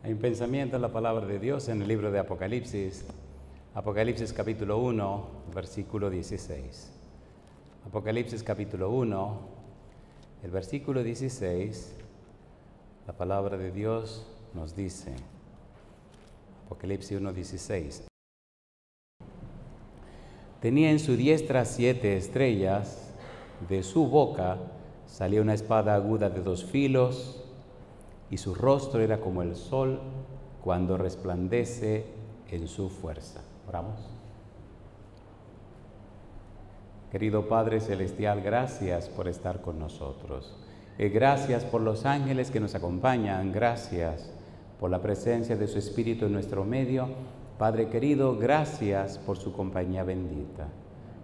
Hay un pensamiento en la palabra de Dios en el libro de Apocalipsis, Apocalipsis capítulo 1, versículo 16. Apocalipsis capítulo 1, el versículo 16, la palabra de Dios nos dice, Apocalipsis 1, 16. Tenía en su diestra 7 estrellas, de su boca salía una espada aguda de 2 filos, y su rostro era como el sol cuando resplandece en su fuerza. Oramos. Querido Padre Celestial, gracias por estar con nosotros. Gracias por los ángeles que nos acompañan. Gracias por la presencia de su Espíritu en nuestro medio. Padre querido, gracias por su compañía bendita.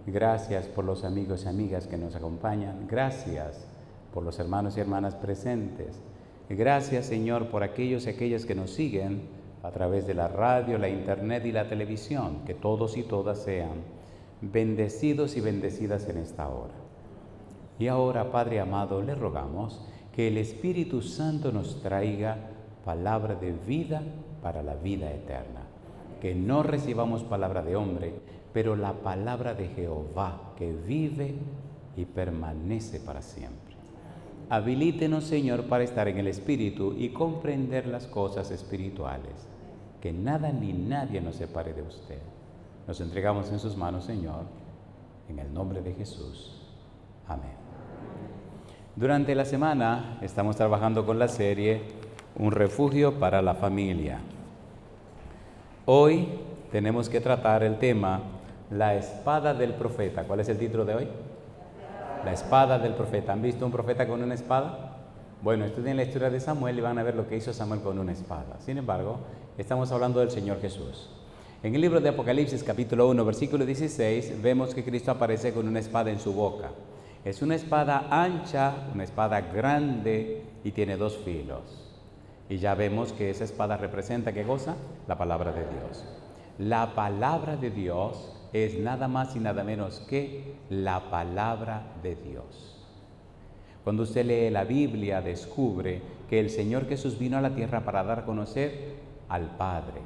Gracias por los amigos y amigas que nos acompañan. Gracias por los hermanos y hermanas presentes. Gracias, Señor, por aquellos y aquellas que nos siguen a través de la radio, la internet y la televisión. Que todos y todas sean bendecidos y bendecidas en esta hora. Y ahora, Padre amado, le rogamos que el Espíritu Santo nos traiga palabra de vida para la vida eterna. Que no recibamos palabra de hombre, pero la palabra de Jehová, que vive y permanece para siempre. Habilítenos, Señor, para estar en el Espíritu y comprender las cosas espirituales. Que nada ni nadie nos separe de usted. Nos entregamos en sus manos, Señor, en el nombre de Jesús. Amén. Durante la semana estamos trabajando con la serie Un refugio para la familia. Hoy tenemos que tratar el tema La espada del profeta. ¿Cuál es el título de hoy? La espada del profeta. ¿Han visto un profeta con una espada? Bueno, estudien la historia de Samuel y van a ver lo que hizo Samuel con una espada. Sin embargo, estamos hablando del Señor Jesús. En el libro de Apocalipsis, capítulo 1, versículo 16, vemos que Cristo aparece con una espada en su boca. Es una espada ancha, una espada grande y tiene 2 filos. Y ya vemos que esa espada representa, ¿qué cosa? La palabra de Dios. La palabra de Dios es nada más y nada menos que la palabra de Dios. Cuando usted lee la Biblia, descubre que el Señor Jesús vino a la tierra para dar a conocer al Padre.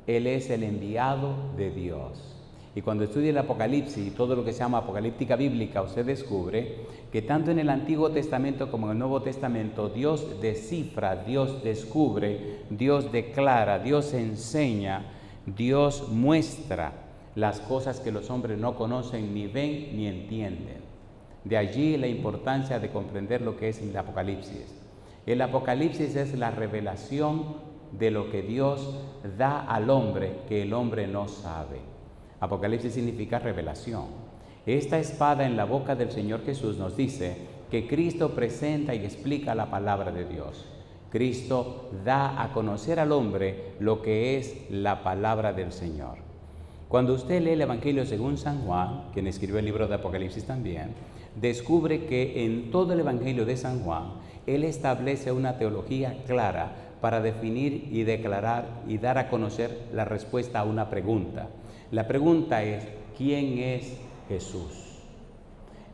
Él es el enviado de Dios. Y cuando estudia el Apocalipsis y todo lo que se llama apocalíptica bíblica, usted descubre que tanto en el Antiguo Testamento como en el Nuevo Testamento, Dios descifra, Dios descubre, Dios declara, Dios enseña, Dios muestra las cosas que los hombres no conocen, ni ven, ni entienden. De allí la importancia de comprender lo que es el Apocalipsis. El Apocalipsis es la revelación de lo que Dios da al hombre que el hombre no sabe. Apocalipsis significa revelación. Esta espada en la boca del Señor Jesús nos dice que Cristo presenta y explica la palabra de Dios. Cristo da a conocer al hombre lo que es la palabra del Señor. Cuando usted lee el Evangelio según San Juan, quien escribió el libro de Apocalipsis también, descubre que en todo el Evangelio de San Juan, él establece una teología clara para definir y declarar y dar a conocer la respuesta a una pregunta. La pregunta es, ¿quién es Jesús?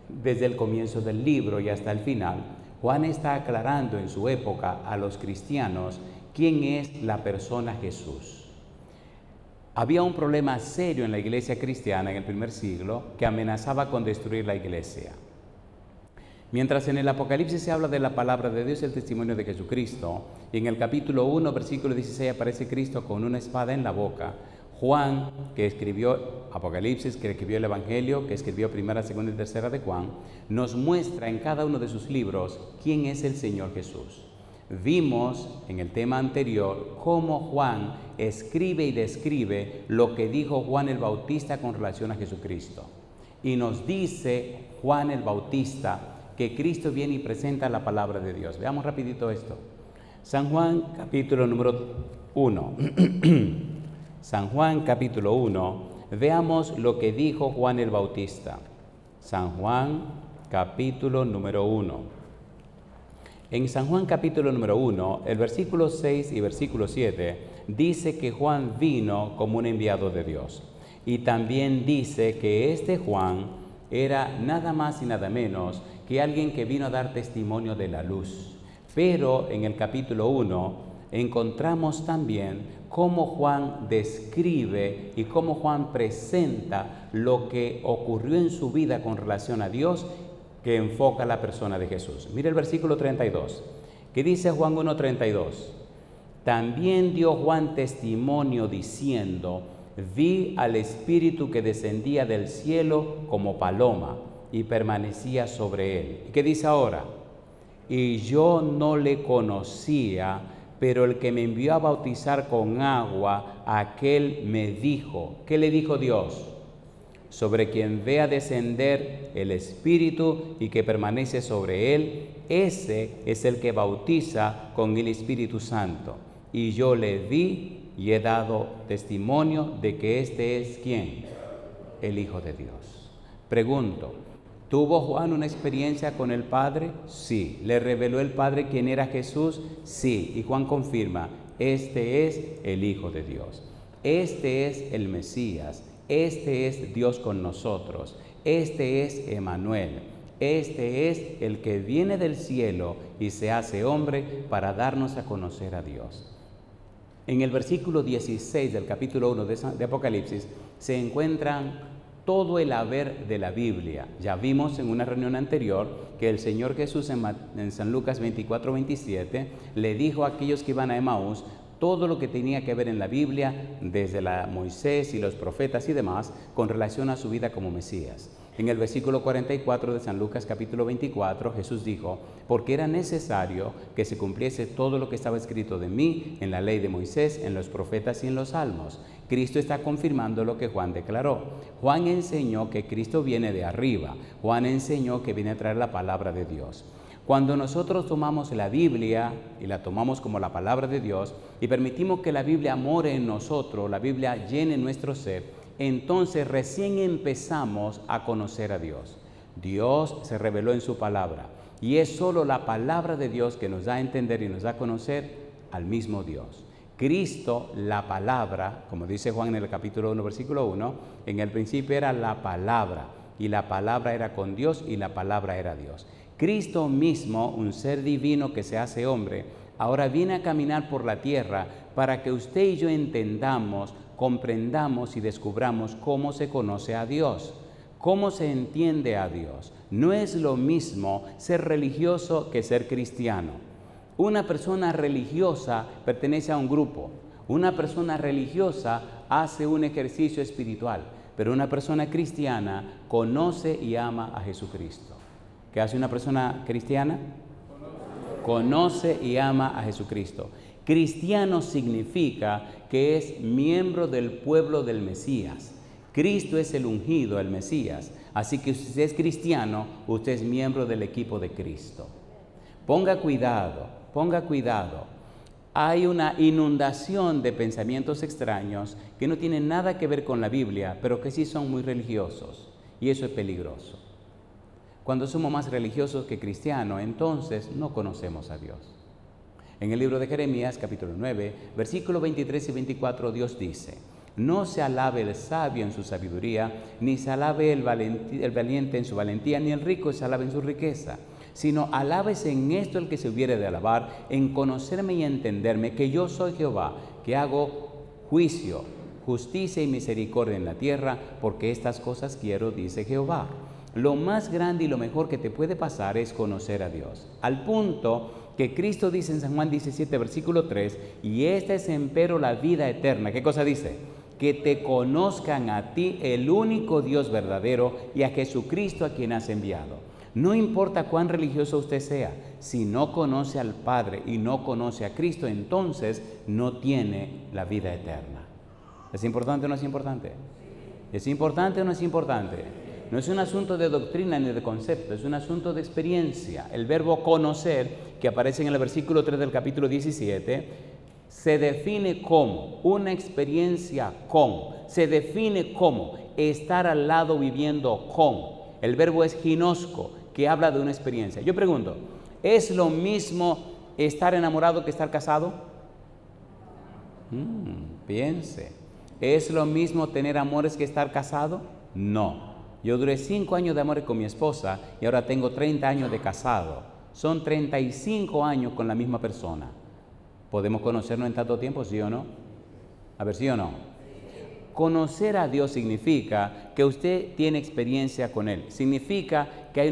Desde el comienzo del libro y hasta el final, Juan está aclarando en su época a los cristianos quién es la persona Jesús. Había un problema serio en la iglesia cristiana en el primer siglo que amenazaba con destruir la iglesia. Mientras en el Apocalipsis se habla de la palabra de Dios y el testimonio de Jesucristo, y en el capítulo 1, versículo 16 aparece Cristo con una espada en la boca, Juan, que escribió Apocalipsis, que escribió el Evangelio, que escribió primera, segunda y tercera de Juan, nos muestra en cada uno de sus libros quién es el Señor Jesús. Vimos en el tema anterior cómo Juan escribe y describe lo que dijo Juan el Bautista con relación a Jesucristo. Y nos dice Juan el Bautista que Cristo viene y presenta la palabra de Dios. Veamos rapidito esto. San Juan capítulo número 1. San Juan capítulo 1. Veamos lo que dijo Juan el Bautista. San Juan capítulo número 1. En San Juan capítulo número 1, el versículo 6 y versículo 7, dice que Juan vino como un enviado de Dios. Y también dice que este Juan era nada más y nada menos que alguien que vino a dar testimonio de la luz. Pero en el capítulo 1 encontramos también cómo Juan describe y cómo Juan presenta lo que ocurrió en su vida con relación a Dios, que enfoca la persona de Jesús. Mire el versículo 32, que dice Juan 1:32. También dio Juan testimonio diciendo: vi al Espíritu que descendía del cielo como paloma y permanecía sobre él. ¿Y qué dice ahora? Y yo no le conocía, pero el que me envió a bautizar con agua, aquel me dijo. ¿Qué le dijo Dios? Sobre quien vea descender el Espíritu y que permanece sobre él, ese es el que bautiza con el Espíritu Santo. Y yo le vi y he dado testimonio de que este es ¿quién? El Hijo de Dios. Pregunto, ¿tuvo Juan una experiencia con el Padre? Sí. ¿Le reveló el Padre quién era Jesús? Sí. Y Juan confirma, este es el Hijo de Dios. Este es el Mesías. Este es Dios con nosotros. Este es Emmanuel. Este es el que viene del cielo y se hace hombre para darnos a conocer a Dios. En el versículo 16 del capítulo 1 de Apocalipsis se encuentran todo el haber de la Biblia. Ya vimos en una reunión anterior que el Señor Jesús en San Lucas 24:27 le dijo a aquellos que iban a Emaús todo lo que tenía que ver en la Biblia, desde Moisés y los profetas y demás, con relación a su vida como Mesías. En el versículo 44 de San Lucas capítulo 24, Jesús dijo: porque era necesario que se cumpliese todo lo que estaba escrito de mí en la ley de Moisés, en los profetas y en los salmos. Cristo está confirmando lo que Juan declaró. Juan enseñó que Cristo viene de arriba. Juan enseñó que viene a traer la palabra de Dios. Cuando nosotros tomamos la Biblia y la tomamos como la palabra de Dios y permitimos que la Biblia more en nosotros, la Biblia llene nuestro ser, entonces recién empezamos a conocer a Dios. Dios se reveló en su palabra y es solo la palabra de Dios que nos da a entender y nos da a conocer al mismo Dios. Cristo, la palabra, como dice Juan en el capítulo 1, versículo 1, en el principio era la palabra y la palabra era con Dios y la palabra era Dios. Cristo mismo, un ser divino que se hace hombre, ahora viene a caminar por la tierra para que usted y yo entendamos, comprendamos y descubramos cómo se conoce a Dios, cómo se entiende a Dios. No es lo mismo ser religioso que ser cristiano. Una persona religiosa pertenece a un grupo. Una persona religiosa hace un ejercicio espiritual, pero una persona cristiana conoce y ama a Jesucristo. ¿Qué hace una persona cristiana? Conoce y ama a Jesucristo. Cristiano significa que es miembro del pueblo del Mesías. Cristo es el ungido, el Mesías. Así que si usted es cristiano, usted es miembro del equipo de Cristo. Ponga cuidado, ponga cuidado. Hay una inundación de pensamientos extraños que no tienen nada que ver con la Biblia, pero que sí son muy religiosos. Y eso es peligroso. Cuando somos más religiosos que cristianos, entonces no conocemos a Dios. En el libro de Jeremías, capítulo 9, versículos 23 y 24, Dios dice: no se alabe el sabio en su sabiduría, ni se alabe el valiente en su valentía, ni el rico se alabe en su riqueza, sino alábese en esto el que se hubiere de alabar, en conocerme y entenderme, que yo soy Jehová, que hago juicio, justicia y misericordia en la tierra, porque estas cosas quiero, dice Jehová. Lo más grande y lo mejor que te puede pasar es conocer a Dios, al punto que Cristo dice en San Juan 17, versículo 3, y esta es empero la vida eterna. ¿Qué cosa dice? Que te conozcan a ti, el único Dios verdadero, y a Jesucristo a quien has enviado. No importa cuán religioso usted sea, si no conoce al Padre y no conoce a Cristo, entonces no tiene la vida eterna. ¿Es importante o no es importante? ¿Es importante o no es importante? No es un asunto de doctrina ni de concepto, es un asunto de experiencia. El verbo conocer, que aparece en el versículo 3 del capítulo 17, se define como una experiencia con, se define como estar al lado viviendo con. El verbo es ginosco, que habla de una experiencia. Yo pregunto, ¿es lo mismo estar enamorado que estar casado? Piense. ¿Es lo mismo tener amores que estar casado? No. Yo duré 5 años de amor con mi esposa y ahora tengo 30 años de casado. Son 35 años con la misma persona. ¿Podemos conocernos en tanto tiempo, sí o no? A ver, ¿sí o no? Conocer a Dios significa que usted tiene experiencia con Él. Significa que hay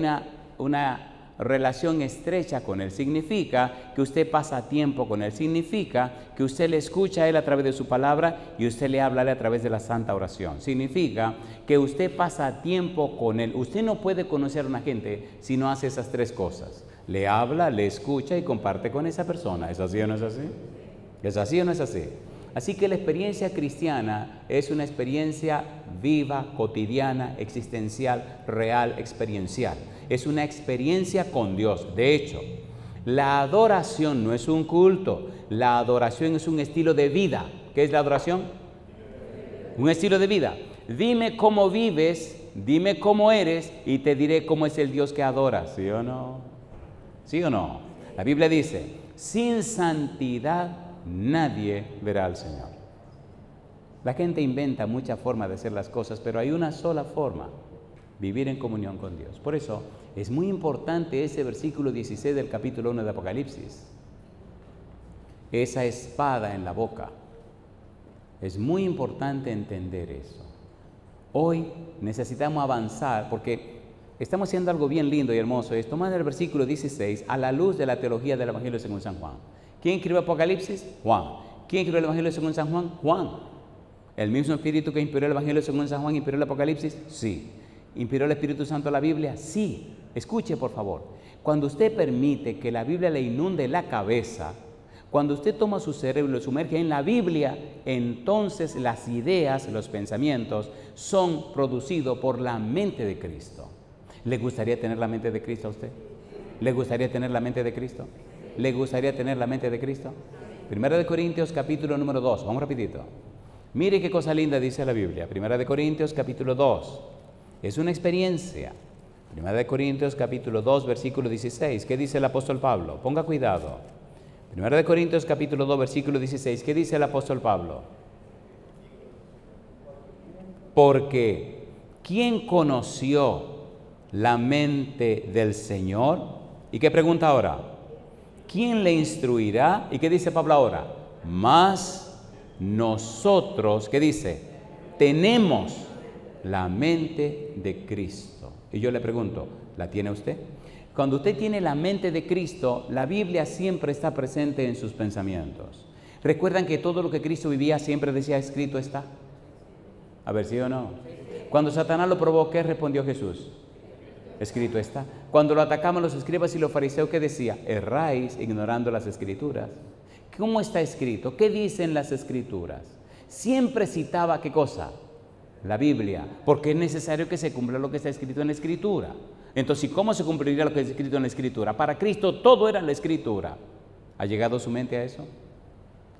una relación estrecha con Él. Significa que usted pasa tiempo con Él. Significa que usted le escucha a Él a través de su palabra y usted le habla a Él a través de la santa oración. Significa que usted pasa tiempo con Él. Usted no puede conocer a una gente si no hace esas tres cosas. Le habla, le escucha y comparte con esa persona. ¿Es así o no es así? ¿Es así o no es así? Así que la experiencia cristiana es una experiencia viva, cotidiana, existencial, real, experiencial. Es una experiencia con Dios. De hecho, la adoración no es un culto, la adoración es un estilo de vida. ¿Qué es la adoración? Un estilo de vida. Dime cómo vives, dime cómo eres y te diré cómo es el Dios que adoras. ¿Sí o no? ¿Sí o no? La Biblia dice, sin santidad nadie verá al Señor. La gente inventa muchas formas de hacer las cosas, pero hay una sola forma: vivir en comunión con Dios. Por eso es muy importante ese versículo 16 del capítulo 1 de Apocalipsis. Esa espada en la boca. Es muy importante entender eso. Hoy necesitamos avanzar porque estamos haciendo algo bien lindo y hermoso. Es tomar el versículo 16 a la luz de la teología del Evangelio según San Juan. ¿Quién escribió Apocalipsis? Juan. ¿Quién escribió el Evangelio según San Juan? Juan. ¿El mismo Espíritu que inspiró el Evangelio según San Juan inspiró el Apocalipsis? Sí. ¿Inspiró el Espíritu Santo la Biblia? Sí. Escuche, por favor. Cuando usted permite que la Biblia le inunde la cabeza, cuando usted toma su cerebro y lo sumerge en la Biblia, entonces las ideas, los pensamientos son producidos por la mente de Cristo. ¿Le gustaría tener la mente de Cristo a usted? ¿Le gustaría tener la mente de Cristo? ¿Le gustaría tener la mente de Cristo? Primera de Corintios capítulo número 2, vamos rapidito. Mire qué cosa linda dice la Biblia. Primera de Corintios capítulo 2, es una experiencia. Primera de Corintios capítulo 2, versículo 16, ¿qué dice el apóstol Pablo? Ponga cuidado. Primera de Corintios capítulo 2, versículo 16, ¿qué dice el apóstol Pablo? Porque ¿quién conoció la mente del Señor? ¿Y qué pregunta ahora? ¿Quién le instruirá? ¿Y qué dice Pablo ahora? Mas nosotros, ¿qué dice? Tenemos la mente de Cristo. Y yo le pregunto, ¿la tiene usted? Cuando usted tiene la mente de Cristo, la Biblia siempre está presente en sus pensamientos. ¿Recuerdan que todo lo que Cristo vivía siempre decía, escrito está? A ver, ¿sí o no? Cuando Satanás lo probó, ¿qué respondió Jesús? Escrito está. Cuando lo atacaban los escribas y los fariseos, ¿qué decía? Erráis ignorando las escrituras. ¿Cómo está escrito? ¿Qué dicen las escrituras? Siempre citaba, ¿qué cosa? La Biblia, porque es necesario que se cumpla lo que está escrito en la escritura. Entonces, ¿cómo se cumpliría lo que está escrito en la escritura? Para Cristo todo era la escritura. ¿Ha llegado su mente a eso?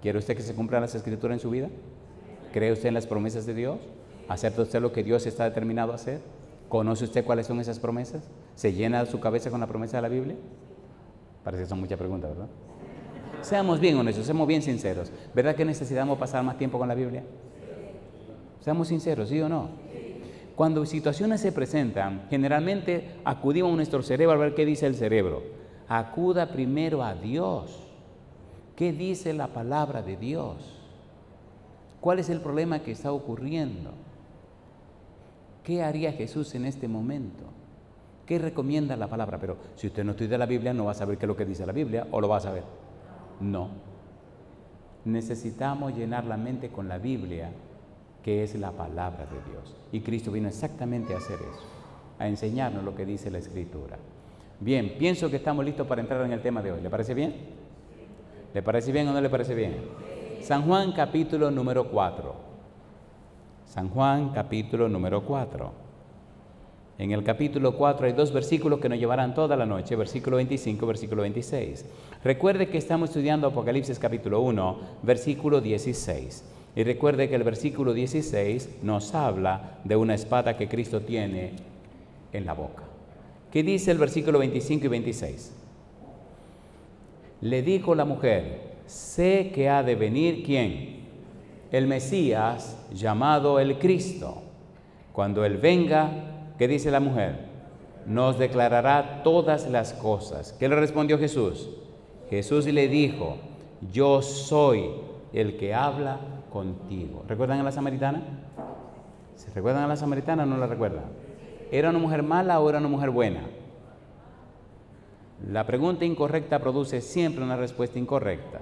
¿Quiere usted que se cumplan las escrituras en su vida? ¿Cree usted en las promesas de Dios? ¿Acepta usted lo que Dios está determinado a hacer? ¿Conoce usted cuáles son esas promesas? ¿Se llena su cabeza con la promesa de la Biblia? Parece que son muchas preguntas, ¿verdad? Seamos bien honestos, seamos bien sinceros. ¿Verdad que necesitamos pasar más tiempo con la Biblia? Seamos sinceros, ¿sí o no? Cuando situaciones se presentan, generalmente acudimos a nuestro cerebro a ver qué dice el cerebro. Acuda primero a Dios. ¿Qué dice la palabra de Dios? ¿Cuál es el problema que está ocurriendo? ¿Qué haría Jesús en este momento? ¿Qué recomienda la palabra? Pero si usted no estudia la Biblia, no va a saber qué es lo que dice la Biblia, ¿o lo va a saber? No. Necesitamos llenar la mente con la Biblia, que es la palabra de Dios. Y Cristo vino exactamente a hacer eso, a enseñarnos lo que dice la Escritura. Bien, pienso que estamos listos para entrar en el tema de hoy. ¿Le parece bien? ¿Le parece bien o no le parece bien? San Juan capítulo número 4. San Juan capítulo número 4. En el capítulo 4 hay dos versículos que nos llevarán toda la noche, versículo 25, versículo 26. Recuerde que estamos estudiando Apocalipsis capítulo 1, versículo 16. Y recuerde que el versículo 16 nos habla de una espada que Cristo tiene en la boca. ¿Qué dice el versículo 25 y 26? Le dijo la mujer, sé que ha de venir, ¿quién? El Mesías, llamado el Cristo. Cuando Él venga, ¿qué dice la mujer? Nos declarará todas las cosas. ¿Qué le respondió Jesús? Jesús le dijo, yo soy el que habla contigo. ¿Recuerdan a la samaritana? ¿Se recuerdan a la samaritana o no la recuerdan? ¿Era una mujer mala o era una mujer buena? La pregunta incorrecta produce siempre una respuesta incorrecta.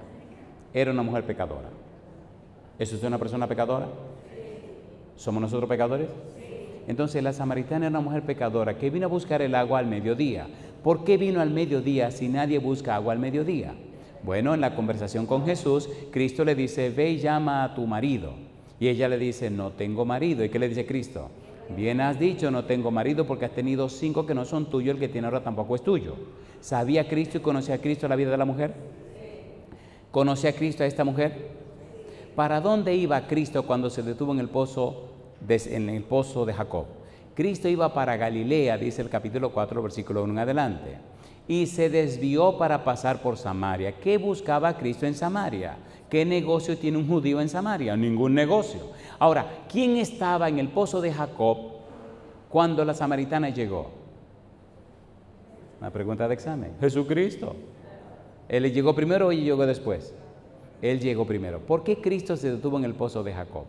Era una mujer pecadora. ¿Es usted una persona pecadora? ¿Somos nosotros pecadores? Entonces la samaritana era una mujer pecadora que vino a buscar el agua al mediodía. ¿Por qué vino al mediodía si nadie busca agua al mediodía? Bueno, en la conversación con Jesús, Cristo le dice, ve y llama a tu marido. Y ella le dice, no tengo marido. ¿Y qué le dice Cristo? Bien has dicho, no tengo marido, porque has tenido 5 que no son tuyos, el que tiene ahora tampoco es tuyo. ¿Sabía Cristo y conocía a Cristo la vida de la mujer? ¿Conocía a Cristo a esta mujer? ¿Para dónde iba Cristo cuando se detuvo en el pozo de Jacob? Cristo iba para Galilea, dice el capítulo 4, versículo 1 en adelante. Y se desvió para pasar por Samaria. ¿Qué buscaba Cristo en Samaria? ¿Qué negocio tiene un judío en Samaria? Ningún negocio. Ahora, ¿quién estaba en el pozo de Jacob cuando la samaritana llegó? Una pregunta de examen. Jesucristo. ¿Él llegó primero o ella llegó después? Él llegó primero. ¿Por qué Cristo se detuvo en el pozo de Jacob?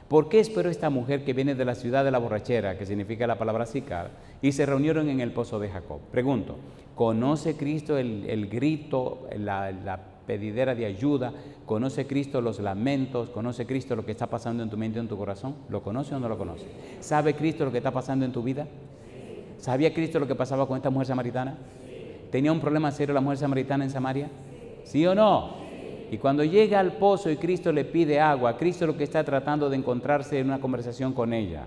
¿Por qué esperó esta mujer que viene de la ciudad de la borrachera, que significa la palabra Sicar, y se reunieron en el pozo de Jacob? Pregunto, ¿conoce Cristo el grito, la pedidera de ayuda? ¿Conoce Cristo los lamentos? ¿Conoce Cristo lo que está pasando en tu mente y en tu corazón? ¿Lo conoce o no lo conoce? ¿Sabe Cristo lo que está pasando en tu vida? ¿Sabía Cristo lo que pasaba con esta mujer samaritana? ¿Tenía un problema serio la mujer samaritana en Samaria? ¿Sí o no? Y cuando llega al pozo y Cristo le pide agua, Cristo lo que está tratando de encontrarse en una conversación con ella.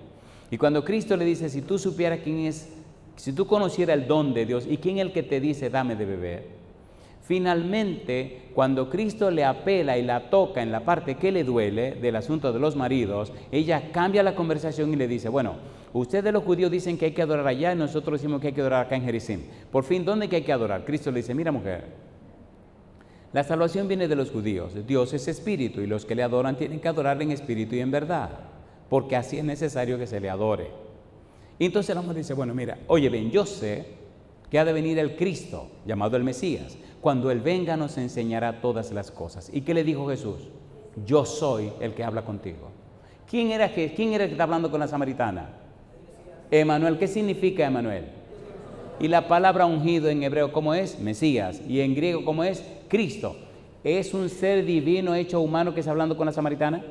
Y cuando Cristo le dice, si tú supieras quién es, si tú conocieras el don de Dios y quién es el que te dice, dame de beber. Finalmente, cuando Cristo le apela y la toca en la parte que le duele del asunto de los maridos, ella cambia la conversación y le dice, bueno, ustedes los judíos dicen que hay que adorar allá y nosotros decimos que hay que adorar acá en Gerizim. Por fin, ¿dónde que hay que adorar? Cristo le dice, mira mujer, la salvación viene de los judíos. Dios es espíritu y los que le adoran tienen que adorarle en espíritu y en verdad, porque así es necesario que se le adore. Y entonces el hombre dice, bueno, mira, oye, ven, yo sé que ha de venir el Cristo, llamado el Mesías. Cuando Él venga nos enseñará todas las cosas. ¿Y qué le dijo Jesús? Yo soy el que habla contigo. ¿Quién era el que está hablando con la samaritana? Emanuel. ¿Qué significa Emanuel? Y la palabra ungido en hebreo, ¿cómo es? Mesías. Y en griego, ¿cómo es? Cristo. ¿Es un ser divino hecho humano que está hablando con la samaritana?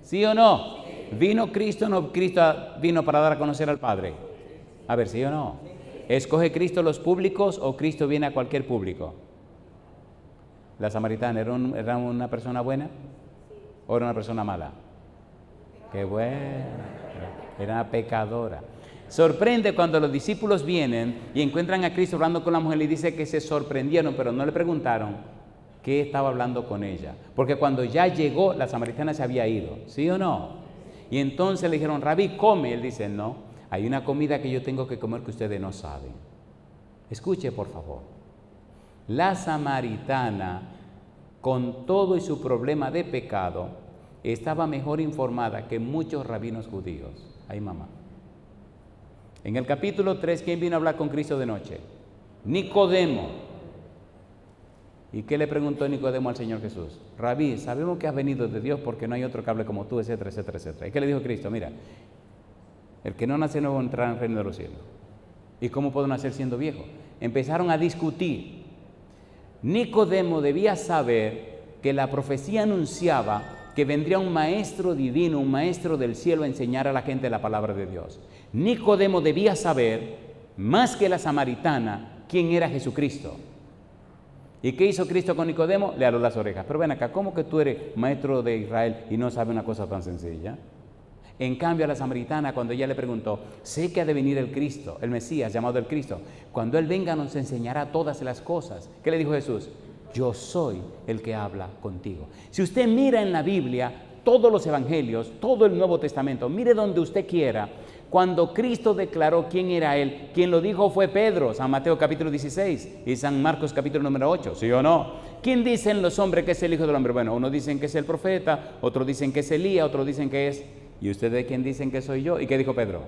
¿Sí o no? ¿Vino Cristo o no? Cristo vino para dar a conocer al Padre. A ver, ¿sí o no? ¿Escoge Cristo los públicos o Cristo viene a cualquier público? ¿La samaritana era una persona buena o era una persona mala? ¡Qué buena! Era una pecadora. Sorprende cuando los discípulos vienen y encuentran a Cristo hablando con la mujer y dice que se sorprendieron, pero no le preguntaron qué estaba hablando con ella. Porque cuando ya llegó, la samaritana se había ido, ¿sí o no? Y entonces le dijeron, Rabí, come. Él dice, no, hay una comida que yo tengo que comer que ustedes no saben. Escuche, por favor. La samaritana, con todo y su problema de pecado, estaba mejor informada que muchos rabinos judíos. Ay, mamá. En el capítulo 3, ¿quién vino a hablar con Cristo de noche? Nicodemo. ¿Y qué le preguntó Nicodemo al Señor Jesús? Rabí, sabemos que has venido de Dios porque no hay otro que hable como tú, etcétera, etcétera, etcétera. ¿Y qué le dijo Cristo? Mira, el que no nace nuevo entrará en el reino de los cielos. ¿Y cómo puedo nacer siendo viejo? Empezaron a discutir. Nicodemo debía saber que la profecía anunciaba que vendría un maestro divino, un maestro del cielo a enseñar a la gente la palabra de Dios. Nicodemo debía saber, más que la samaritana, quién era Jesucristo. ¿Y qué hizo Cristo con Nicodemo? Le aló las orejas. Pero ven acá, ¿cómo que tú eres maestro de Israel y no sabes una cosa tan sencilla? En cambio, a la samaritana, cuando ella le preguntó, sé que ha de venir el Cristo, el Mesías, llamado el Cristo. Cuando Él venga nos enseñará todas las cosas. ¿Qué le dijo Jesús? Yo soy el que habla contigo. Si usted mira en la Biblia, todos los evangelios, todo el Nuevo Testamento, mire donde usted quiera, cuando Cristo declaró quién era Él, quien lo dijo fue Pedro, San Mateo capítulo 16 y San Marcos capítulo número 8, ¿sí o no? ¿Quién dicen los hombres que es el Hijo del Hombre? Bueno, unos dicen que es el profeta, otros dicen que es Elías, otros dicen que es... ¿Y ustedes quién dicen que soy yo? ¿Y qué dijo Pedro?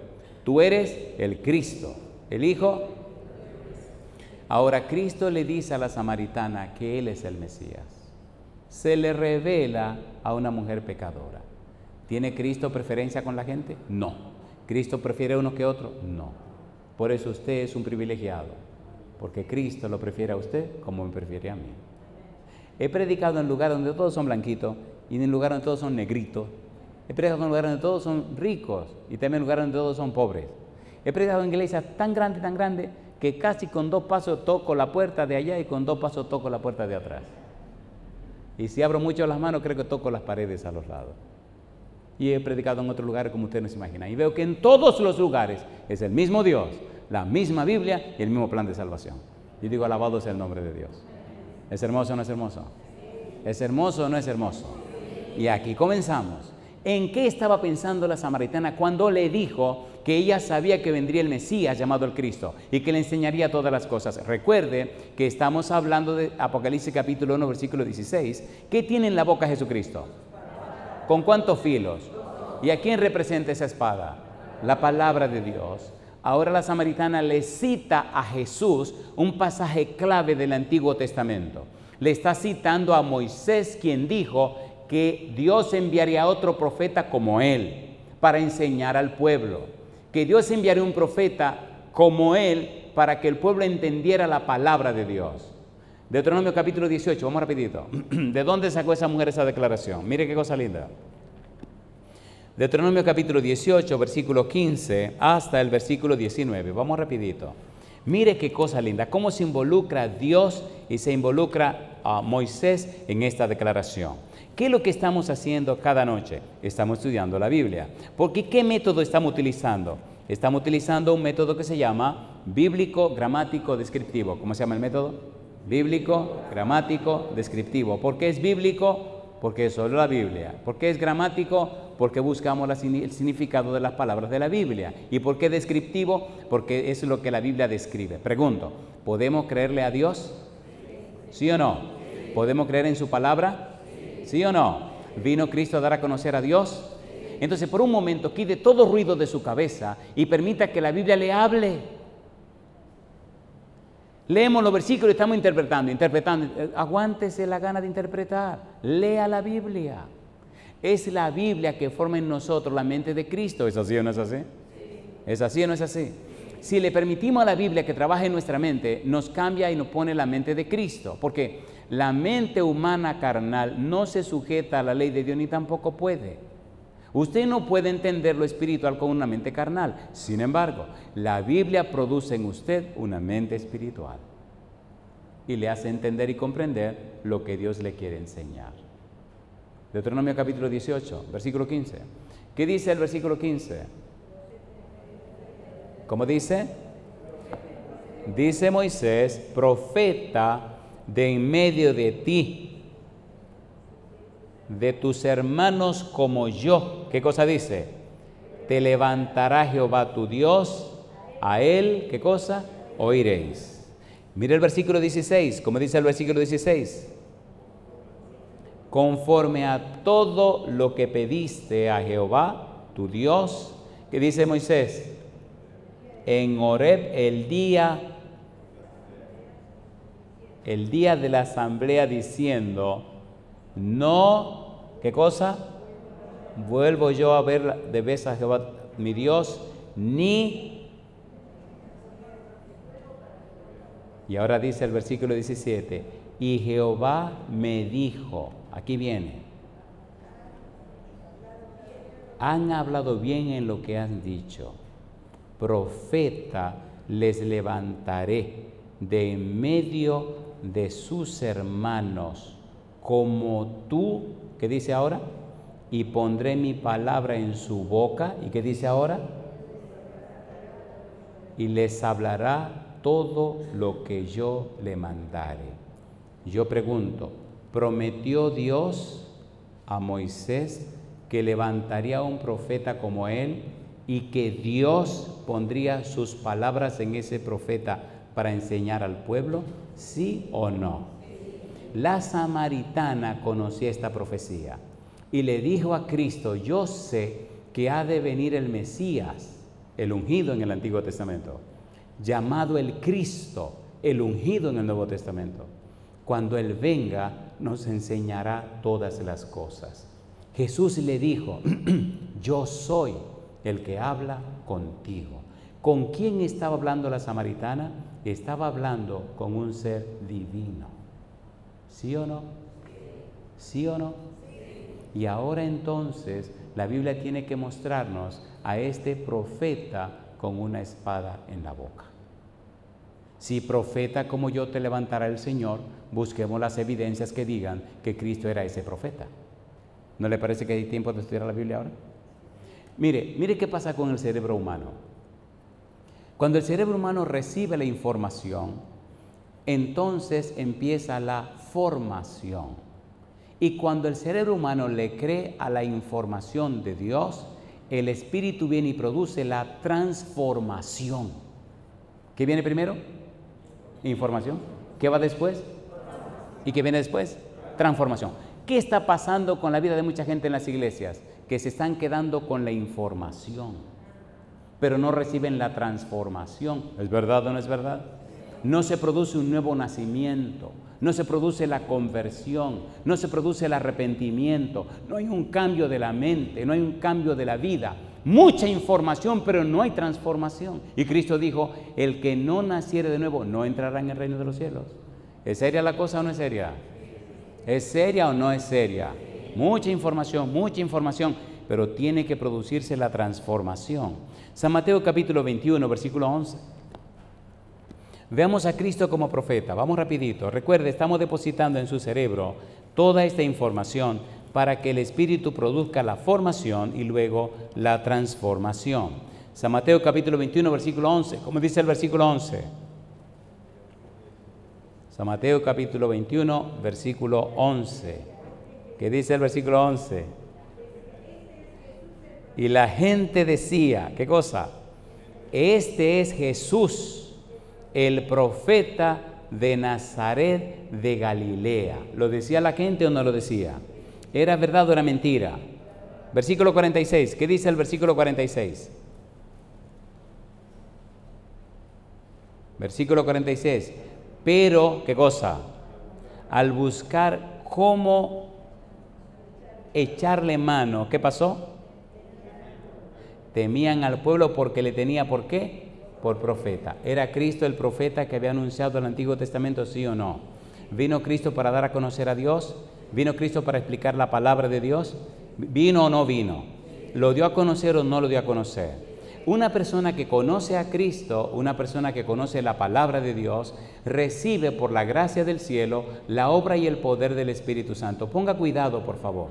Tú eres el Cristo, el Hijo. Ahora Cristo le dice a la samaritana que Él es el Mesías. se le revela a una mujer pecadora. ¿Tiene Cristo preferencia con la gente? No. ¿Cristo prefiere a uno que otro? No. Por eso usted es un privilegiado, porque Cristo lo prefiere a usted como me prefiere a mí. He predicado en lugares donde todos son blanquitos y en lugares donde todos son negritos. He predicado en lugares donde todos son ricos y también en lugares donde todos son pobres. He predicado en iglesias tan grande, que casi con 2 pasos toco la puerta de allá y con 2 pasos toco la puerta de atrás. Y si abro mucho las manos, creo que toco las paredes a los lados. Y he predicado en otros lugares como usted no se imagina. Y veo que en todos los lugares es el mismo Dios, la misma Biblia y el mismo plan de salvación. Y digo, alabado sea el nombre de Dios. ¿Es hermoso o no es hermoso? ¿Es hermoso o no es hermoso? Y aquí comenzamos. ¿En qué estaba pensando la samaritana cuando le dijo que ella sabía que vendría el Mesías llamado el Cristo y que le enseñaría todas las cosas? Recuerde que estamos hablando de Apocalipsis capítulo 1, versículo 16. ¿Qué tiene en la boca Jesucristo? ¿Con cuántos filos? ¿Y a quién representa esa espada? La palabra de Dios. Ahora la samaritana le cita a Jesús un pasaje clave del Antiguo Testamento. Le está citando a Moisés, quien dijo que Dios enviaría a otro profeta como él para enseñar al pueblo. Que Dios enviaría un profeta como él para que el pueblo entendiera la palabra de Dios. Deuteronomio capítulo 18, vamos rapidito. ¿De dónde sacó esa mujer esa declaración? Mire qué cosa linda. Deuteronomio capítulo 18, versículo 15 hasta el versículo 19. Vamos rapidito. Mire qué cosa linda, cómo se involucra Dios y se involucra a Moisés en esta declaración. ¿Qué es lo que estamos haciendo cada noche? Estamos estudiando la Biblia. Porque ¿qué método estamos utilizando? Estamos utilizando un método que se llama bíblico, gramático, descriptivo. ¿Cómo se llama el método? Bíblico, gramático, descriptivo. ¿Por qué es bíblico? Porque es solo la Biblia. ¿Por qué es gramático? Porque buscamos el significado de las palabras de la Biblia. ¿Y por qué descriptivo? Porque es lo que la Biblia describe. Pregunto, ¿podemos creerle a Dios? ¿Sí o no? ¿Podemos creer en su palabra? ¿Sí o no? ¿Vino Cristo a dar a conocer a Dios? Entonces, por un momento, quite todo ruido de su cabeza y permita que la Biblia le hable. Leemos los versículos y estamos interpretando. Aguántese la gana de interpretar. Lea la Biblia. Es la Biblia que forma en nosotros la mente de Cristo. ¿Es así o no es así? ¿Es así o no es así? Si le permitimos a la Biblia que trabaje en nuestra mente, nos cambia y nos pone la mente de Cristo. Porque la mente humana carnal no se sujeta a la ley de Dios ni tampoco puede. Usted no puede entender lo espiritual con una mente carnal. Sin embargo, la Biblia produce en usted una mente espiritual y le hace entender y comprender lo que Dios le quiere enseñar. Deuteronomio capítulo 18, versículo 15. ¿Qué dice el versículo 15? ¿Cómo dice? Dice Moisés, profeta de en medio de ti, de tus hermanos como yo. ¿Qué cosa dice? Te levantará Jehová tu Dios, a él, ¿qué cosa? Oiréis. Mire el versículo 16, ¿cómo dice el versículo 16? Conforme a todo lo que pediste a Jehová, tu Dios, ¿qué dice Moisés? En Horeb el día de la asamblea diciendo, no, ¿qué cosa? Vuelvo yo a ver de vez a Jehová mi Dios, ni. Y ahora dice el versículo 17, y Jehová me dijo, aquí viene, han hablado bien en lo que han dicho, profeta les levantaré de en medio de sus hermanos, como tú, ¿qué dice ahora? Y pondré mi palabra en su boca, ¿y qué dice ahora? Y les hablará todo lo que yo le mandare. Yo pregunto, ¿prometió Dios a Moisés que levantaría un profeta como él y que Dios pondría sus palabras en ese profeta para enseñar al pueblo? ¿Sí o no? La samaritana conocía esta profecía y le dijo a Cristo, yo sé que ha de venir el Mesías, el ungido en el Antiguo Testamento, llamado el Cristo, el ungido en el Nuevo Testamento. Cuando Él venga, nos enseñará todas las cosas. Jesús le dijo, yo soy el que habla contigo. ¿Con quién estaba hablando la samaritana? Estaba hablando con un ser divino. ¿Sí o no? ¿Sí o no? Y ahora entonces la Biblia tiene que mostrarnos a este profeta con una espada en la boca. Si profeta como yo te levantará el Señor, busquemos las evidencias que digan que Cristo era ese profeta. ¿No le parece que hay tiempo de estudiar la Biblia ahora? Mire qué pasa con el cerebro humano. Cuando el cerebro humano recibe la información, entonces empieza la formación. Y cuando el cerebro humano le cree a la información de Dios, el Espíritu viene y produce la transformación. ¿Qué viene primero? Información. ¿Qué va después? ¿Y qué viene después? Transformación. ¿Qué está pasando con la vida de mucha gente en las iglesias? Que se están quedando con la información, pero no reciben la transformación. ¿Es verdad o no es verdad? No se produce un nuevo nacimiento, no se produce la conversión, no se produce el arrepentimiento, no hay un cambio de la mente, no hay un cambio de la vida. Mucha información, pero no hay transformación. Y Cristo dijo, el que no naciere de nuevo no entrará en el reino de los cielos. ¿Es seria la cosa o no es seria? ¿Es seria o no es seria? Mucha información, pero tiene que producirse la transformación. San Mateo capítulo 21, versículo 11. Veamos a Cristo como profeta. Vamos rapidito. Recuerde, estamos depositando en su cerebro toda esta información para que el Espíritu produzca la formación y luego la transformación. San Mateo capítulo 21, versículo 11. ¿Cómo dice el versículo 11? San Mateo capítulo 21, versículo 11. ¿Qué dice el versículo 11? Y la gente decía, ¿qué cosa? Este es Jesús, el profeta de Nazaret de Galilea. ¿Lo decía la gente o no lo decía? ¿Era verdad o era mentira? Versículo 46. ¿Qué dice el versículo 46? Versículo 46. Pero, ¿qué cosa? Al buscar cómo echarle mano, ¿qué pasó? Temían al pueblo porque le tenía, ¿por qué? Por profeta. ¿Era Cristo el profeta que había anunciado el Antiguo Testamento, sí o no? ¿Vino Cristo para dar a conocer a Dios? ¿Vino Cristo para explicar la palabra de Dios? ¿Vino o no vino? ¿Lo dio a conocer o no lo dio a conocer? Una persona que conoce a Cristo, una persona que conoce la palabra de Dios, recibe por la gracia del cielo la obra y el poder del Espíritu Santo. Ponga cuidado, por favor.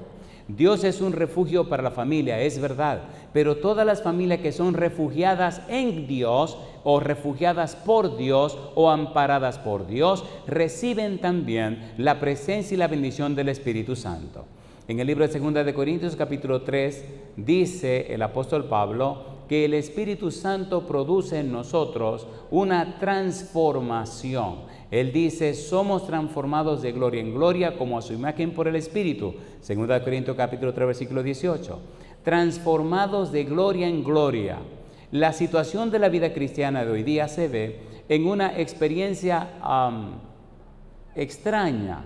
Dios es un refugio para la familia, es verdad, pero todas las familias que son refugiadas en Dios o refugiadas por Dios o amparadas por Dios, reciben también la presencia y la bendición del Espíritu Santo. En el libro de 2 de Corintios capítulo 3 dice el apóstol Pablo que el Espíritu Santo produce en nosotros una transformación. Él dice, somos transformados de gloria en gloria como a su imagen por el Espíritu. 2 Corintios capítulo 3 versículo 18. Transformados de gloria en gloria. La situación de la vida cristiana de hoy día se ve en una experiencia extraña,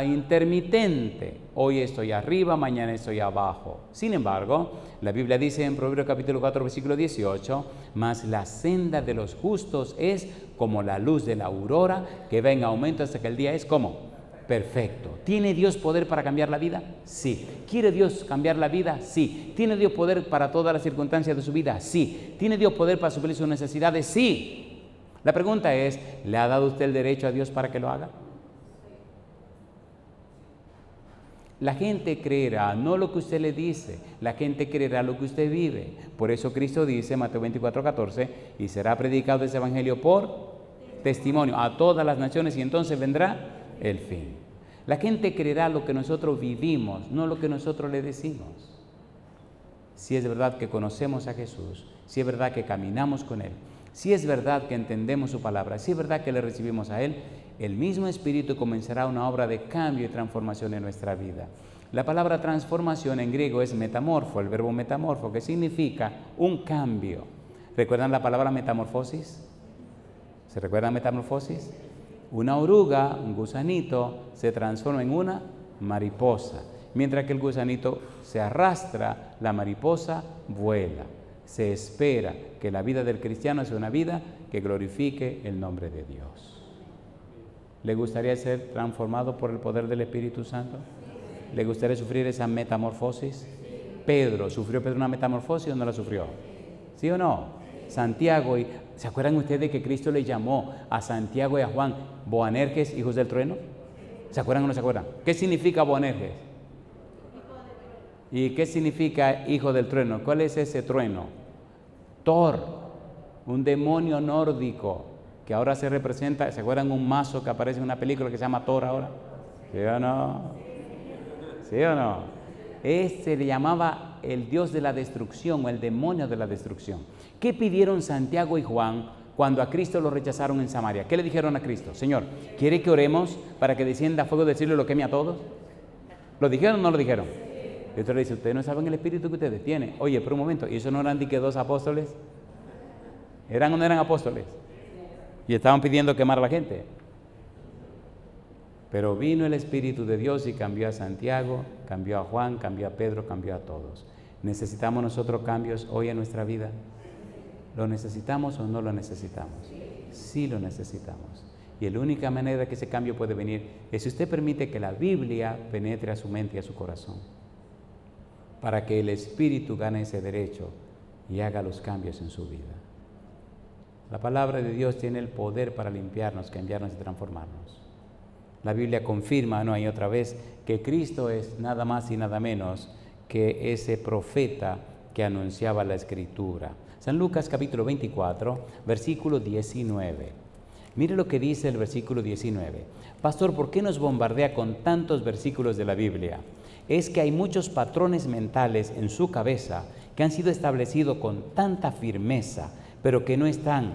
intermitente. Hoy estoy arriba, mañana estoy abajo. Sin embargo, la Biblia dice en Proverbios capítulo 4 versículo 18, mas la senda de los justos es como la luz de la aurora, que va en aumento hasta que el día es como perfecto. ¿Tiene Dios poder para cambiar la vida? Sí. ¿Quiere Dios cambiar la vida? Sí. ¿Tiene Dios poder para todas las circunstancias de su vida? Sí. ¿Tiene Dios poder para suplir sus necesidades? Sí. La pregunta es, ¿le ha dado usted el derecho a Dios para que lo haga? La gente creerá no lo que usted le dice, la gente creerá lo que usted vive. Por eso Cristo dice, Mateo 24:14, y será predicado ese evangelio por testimonio a todas las naciones y entonces vendrá el fin. La gente creerá lo que nosotros vivimos, no lo que nosotros le decimos. Si es verdad que conocemos a Jesús, si es verdad que caminamos con Él, si es verdad que entendemos su palabra, si es verdad que le recibimos a Él, el mismo Espíritu comenzará una obra de cambio y transformación en nuestra vida. La palabra transformación en griego es metamorfo, el verbo metamorfo, que significa un cambio. ¿Recuerdan la palabra metamorfosis? ¿Se recuerdan metamorfosis? Una oruga, un gusanito, se transforma en una mariposa. Mientras que el gusanito se arrastra, la mariposa vuela. Se espera que la vida del cristiano sea una vida que glorifique el nombre de Dios. ¿Le gustaría ser transformado por el poder del Espíritu Santo? ¿Le gustaría sufrir esa metamorfosis? Pedro, ¿sufrió Pedro una metamorfosis o no la sufrió? ¿Sí o no? Santiago, ¿se acuerdan ustedes que Cristo le llamó a Santiago y a Juan Boanerges, hijos del trueno? ¿Se acuerdan o no se acuerdan? ¿Qué significa Boanerges? ¿Y qué significa hijo del trueno? ¿Cuál es ese trueno? Thor, un demonio nórdico que ahora se representa. ¿Se acuerdan un mazo que aparece en una película que se llama Thor ahora? ¿Sí o no? ¿Sí o no? Este le llamaba el dios de la destrucción o el demonio de la destrucción. ¿Qué pidieron Santiago y Juan cuando a Cristo lo rechazaron en Samaria? ¿Qué le dijeron a Cristo? Señor, ¿quiere que oremos para que descienda fuego del cielo y lo queme a todos? ¿Lo dijeron o no lo dijeron? Y otro le dice, ustedes no saben el espíritu que ustedes tienen. Oye, pero un momento, ¿y eso no eran que 2 apóstoles? ¿Eran o no eran apóstoles? Y estaban pidiendo quemar a la gente. Pero vino el Espíritu de Dios y cambió a Santiago, cambió a Juan, cambió a Pedro, cambió a todos. ¿Necesitamos nosotros cambios hoy en nuestra vida? ¿Lo necesitamos o no lo necesitamos? Sí lo necesitamos. Y la única manera que ese cambio puede venir es si usted permite que la Biblia penetre a su mente y a su corazón, para que el Espíritu gane ese derecho y haga los cambios en su vida. La palabra de Dios tiene el poder para limpiarnos, cambiarnos y transformarnos. La Biblia confirma una y otra vez que Cristo es nada más y nada menos que ese profeta que anunciaba la Escritura. San Lucas capítulo 24, versículo 19. Mire lo que dice el versículo 19. Pastor, ¿por qué nos bombardea con tantos versículos de la Biblia? Es que hay muchos patrones mentales en su cabeza que han sido establecidos con tanta firmeza, pero que no están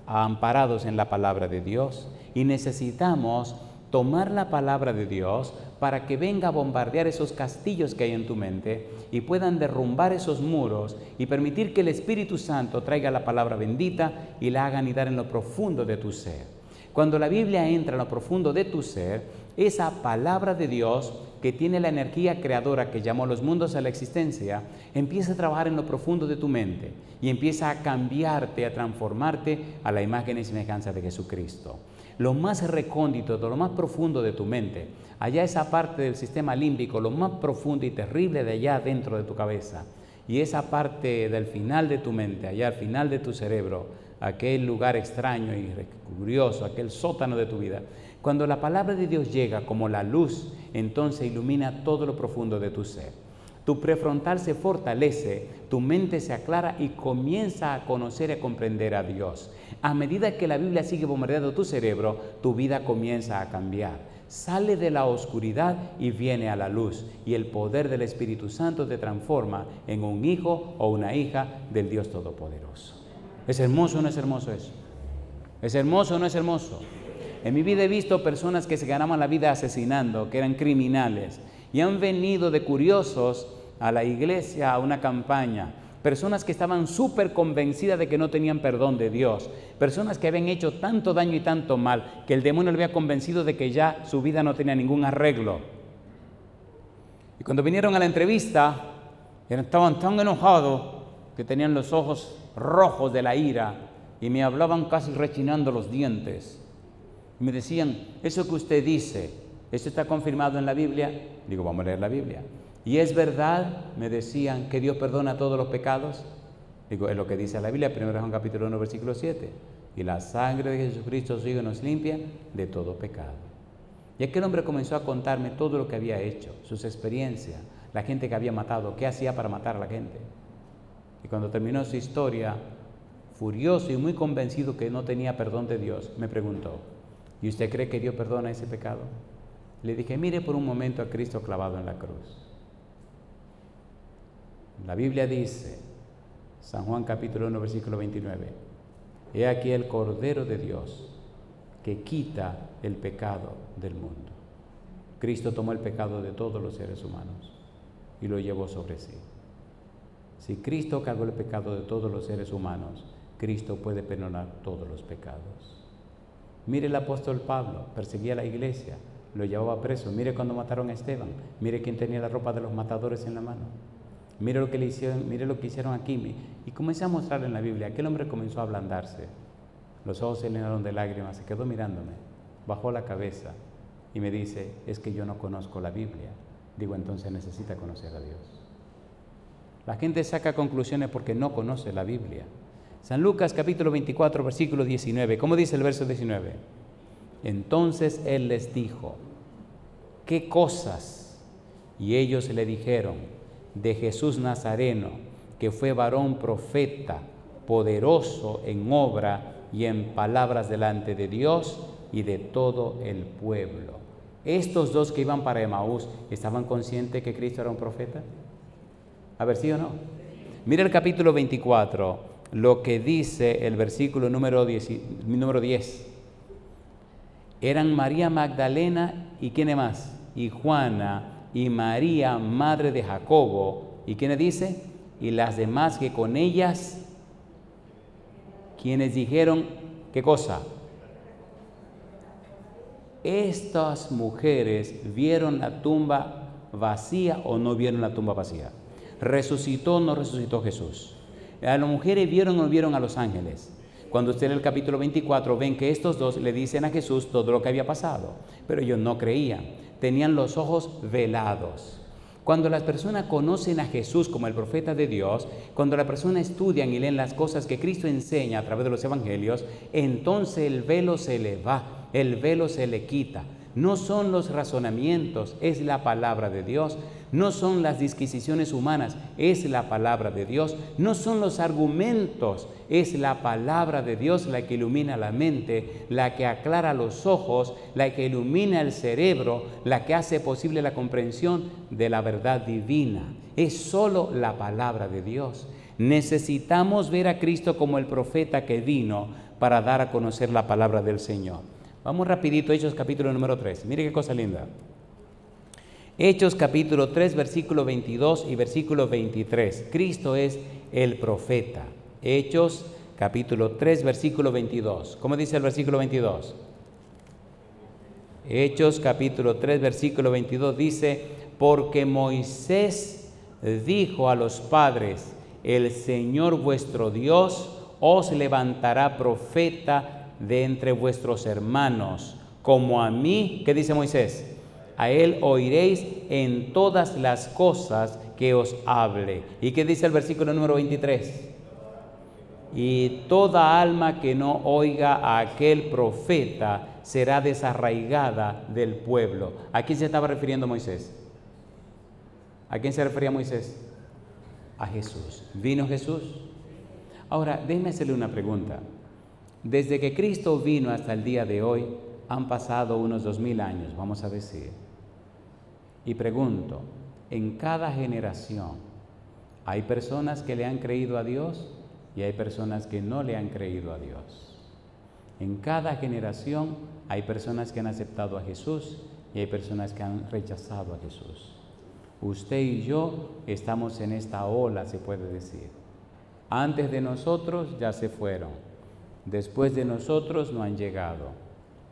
amparados en la palabra de Dios. Y necesitamos tomar la palabra de Dios para que venga a bombardear esos castillos que hay en tu mente y puedan derrumbar esos muros y permitir que el Espíritu Santo traiga la palabra bendita y la haga anidar en lo profundo de tu ser. Cuando la Biblia entra en lo profundo de tu ser, esa palabra de Dios que tiene la energía creadora que llamó los mundos a la existencia, empieza a trabajar en lo profundo de tu mente y empieza a cambiarte, a transformarte a la imagen y semejanza de Jesucristo. Lo más recóndito, lo más profundo de tu mente, allá esa parte del sistema límbico, lo más profundo y terrible de allá dentro de tu cabeza, y esa parte del final de tu mente, allá al final de tu cerebro, aquel lugar extraño y curioso, aquel sótano de tu vida, cuando la palabra de Dios llega como la luz, entonces ilumina todo lo profundo de tu ser. Tu prefrontal se fortalece, tu mente se aclara y comienza a conocer y a comprender a Dios. A medida que la Biblia sigue bombardeando tu cerebro, tu vida comienza a cambiar. Sale de la oscuridad y viene a la luz, y el poder del Espíritu Santo te transforma en un hijo o una hija del Dios Todopoderoso. ¿Es hermoso o no es hermoso eso? ¿Es hermoso o no es hermoso? En mi vida he visto personas que se ganaban la vida asesinando, que eran criminales, y han venido de curiosos a la iglesia a una campaña. Personas que estaban súper convencidas de que no tenían perdón de Dios. Personas que habían hecho tanto daño y tanto mal que el demonio le había convencido de que ya su vida no tenía ningún arreglo. Y cuando vinieron a la entrevista, estaban tan enojados que tenían los ojos rojos de la ira y me hablaban casi rechinando los dientes. Y me decían, eso que usted dice, ¿eso está confirmado en la Biblia? Digo, vamos a leer la Biblia. ¿Y es verdad, me decían, que Dios perdona todos los pecados? Digo, es lo que dice la Biblia, 1 Juan capítulo 1, versículo 7. Y la sangre de Jesucristo sigue nos limpia de todo pecado. Y aquel hombre comenzó a contarme todo lo que había hecho, sus experiencias, la gente que había matado, qué hacía para matar a la gente. Y cuando terminó su historia, furioso y muy convencido que no tenía perdón de Dios, me preguntó, ¿y usted cree que Dios perdona ese pecado? Le dije, mire por un momento a Cristo clavado en la cruz. La Biblia dice, San Juan capítulo 1, versículo 29, he aquí el Cordero de Dios que quita el pecado del mundo. Cristo tomó el pecado de todos los seres humanos y lo llevó sobre sí. Si Cristo cargó el pecado de todos los seres humanos, Cristo puede perdonar todos los pecados. Mire el apóstol Pablo, perseguía a la iglesia, lo llevaba preso. Mire cuando mataron a Esteban, mire quién tenía la ropa de los matadores en la mano. Mire lo que le hicieron, mire lo que hicieron aquí. Y comencé a mostrar en la Biblia, aquel hombre comenzó a ablandarse. Los ojos se llenaron de lágrimas, se quedó mirándome, bajó la cabeza y me dice, es que yo no conozco la Biblia. Digo, entonces necesita conocer a Dios. La gente saca conclusiones porque no conoce la Biblia. San Lucas capítulo 24, versículo 19. ¿Cómo dice el verso 19? Entonces él les dijo, ¿qué cosas? Y ellos le dijeron, de Jesús Nazareno, que fue varón profeta, poderoso en obra y en palabras delante de Dios y de todo el pueblo. Estos dos que iban para Emaús, ¿estaban conscientes que Cristo era un profeta? A ver, ¿sí o no? Mira el capítulo 24, lo que dice el versículo número 10. Eran María Magdalena y ¿quién más? Y Juana y María, madre de Jacobo. ¿Y quién dice? Y las demás que con ellas, quienes dijeron, ¿qué cosa? Estas mujeres vieron la tumba vacía o no vieron la tumba vacía. ¿Resucitó o no resucitó Jesús? A las mujeres vieron o no vieron a los ángeles. Cuando usted en el capítulo 24 ven que estos dos le dicen a Jesús todo lo que había pasado, pero ellos no creían, tenían los ojos velados. Cuando las personas conocen a Jesús como el profeta de Dios, cuando las personas estudian y leen las cosas que Cristo enseña a través de los evangelios, entonces el velo se le va, el velo se le quita. No son los razonamientos, es la palabra de Dios. No son las disquisiciones humanas, es la palabra de Dios. No son los argumentos, es la palabra de Dios la que ilumina la mente, la que aclara los ojos, la que ilumina el cerebro, la que hace posible la comprensión de la verdad divina. Es solo la palabra de Dios. Necesitamos ver a Cristo como el profeta que vino para dar a conocer la palabra del Señor. Vamos rapidito, Hechos capítulo número 3. Mire qué cosa linda. Hechos capítulo 3, versículo 22 y versículo 23. Cristo es el profeta. Hechos capítulo 3, versículo 22. ¿Cómo dice el versículo 22? Hechos capítulo 3, versículo 22 dice, porque Moisés dijo a los padres, el Señor vuestro Dios os levantará profeta de entre vuestros hermanos, como a mí. ¿Qué dice Moisés? A él oiréis en todas las cosas que os hable. ¿Y qué dice el versículo número 23? Y toda alma que no oiga a aquel profeta será desarraigada del pueblo. ¿A quién se estaba refiriendo Moisés? ¿A quién se refería Moisés? A Jesús. ¿Vino Jesús? Ahora, déjeme hacerle una pregunta. Desde que Cristo vino hasta el día de hoy, han pasado unos 2000 años, vamos a decir. Y pregunto, en cada generación, ¿hay personas que le han creído a Dios y hay personas que no le han creído a Dios? En cada generación hay personas que han aceptado a Jesús y hay personas que han rechazado a Jesús. Usted y yo estamos en esta ola, se puede decir. Antes de nosotros ya se fueron. Después de nosotros no han llegado.